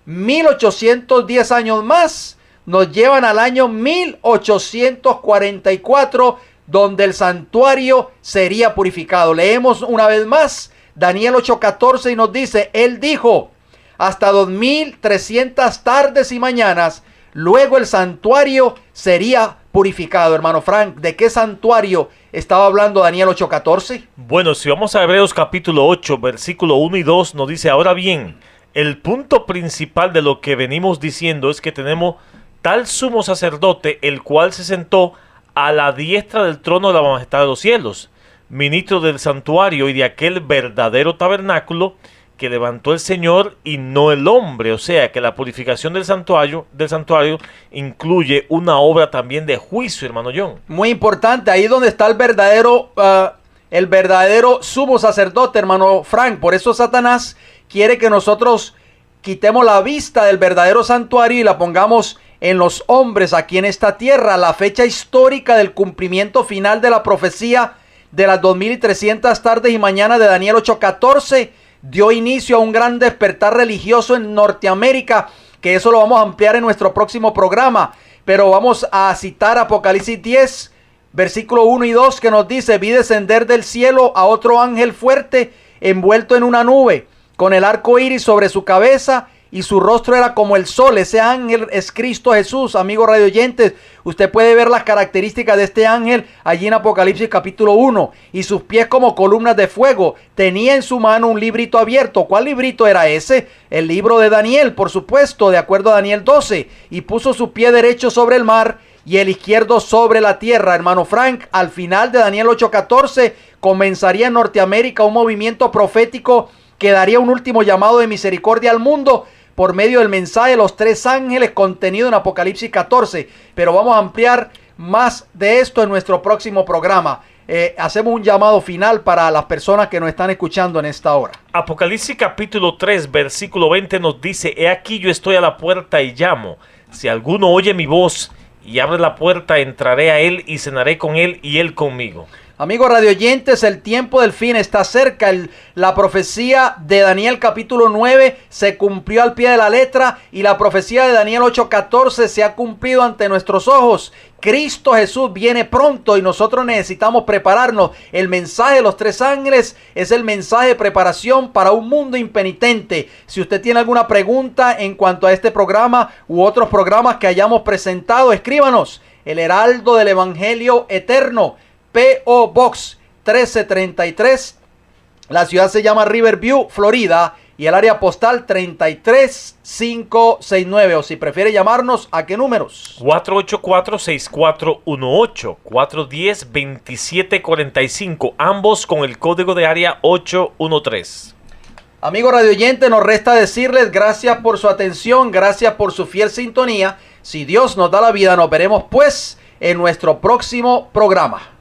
1810 años más, nos llevan al año 1844, donde el santuario sería purificado. Leemos una vez más Daniel 8:14 y nos dice, él dijo, hasta 2300 tardes y mañanas, luego el santuario sería purificado. Hermano Frank, ¿de qué santuario estaba hablando Daniel 8:14? Bueno, si vamos a Hebreos capítulo 8, versículo 1 y 2, nos dice, ahora bien, el punto principal de lo que venimos diciendo es que tenemos tal sumo sacerdote, el cual se sentó a la diestra del trono de la majestad de los cielos, ministro del santuario y de aquel verdadero tabernáculo que levantó el Señor y no el hombre. O sea que la purificación del santuario incluye una obra también de juicio, hermano John. Muy importante, ahí donde está el verdadero sumo sacerdote, hermano Frank. Por eso Satanás quiere que nosotros quitemos la vista del verdadero santuario y la pongamos en los hombres aquí en esta tierra. La fecha histórica del cumplimiento final de la profecía de las 2300 tardes y mañanas de Daniel 8:14 dio inicio a un gran despertar religioso en Norteamérica, que eso lo vamos a ampliar en nuestro próximo programa. Pero vamos a citar Apocalipsis 10, versículo 1 y 2, que nos dice, vi descender del cielo a otro ángel fuerte, envuelto en una nube, con el arco iris sobre su cabeza, y su rostro era como el sol. Ese ángel es Cristo Jesús, amigos radioyentes. Usted puede ver las características de este ángel allí en Apocalipsis capítulo 1. Y sus pies como columnas de fuego. Tenía en su mano un librito abierto. ¿Cuál librito era ese? El libro de Daniel, por supuesto, de acuerdo a Daniel 12. Y puso su pie derecho sobre el mar y el izquierdo sobre la tierra. Hermano Frank, al final de Daniel 8:14 comenzaría en Norteamérica un movimiento profético que daría un último llamado de misericordia al mundo por medio del mensaje de los tres ángeles contenido en Apocalipsis 14. Pero vamos a ampliar más de esto en nuestro próximo programa. Hacemos un llamado final para las personas que nos están escuchando en esta hora. Apocalipsis capítulo 3, versículo 20 nos dice, he aquí yo estoy a la puerta y llamo. Si alguno oye mi voz y abre la puerta, entraré a él y cenaré con él y él conmigo. Amigos radioyentes, el tiempo del fin está cerca. La profecía de Daniel capítulo 9 se cumplió al pie de la letra y la profecía de Daniel 8:14 se ha cumplido ante nuestros ojos. Cristo Jesús viene pronto y nosotros necesitamos prepararnos. El mensaje de los tres ángeles es el mensaje de preparación para un mundo impenitente. Si usted tiene alguna pregunta en cuanto a este programa u otros programas que hayamos presentado, escríbanos. El Heraldo del Evangelio Eterno, P.O. Box 1333, la ciudad se llama Riverview, Florida, y el área postal 33569. O si prefiere llamarnos, ¿a qué números? 484-6418, 410-2745, ambos con el código de área 813. Amigos radioyentes, nos resta decirles gracias por su atención, gracias por su fiel sintonía. Si Dios nos da la vida, nos veremos pues en nuestro próximo programa.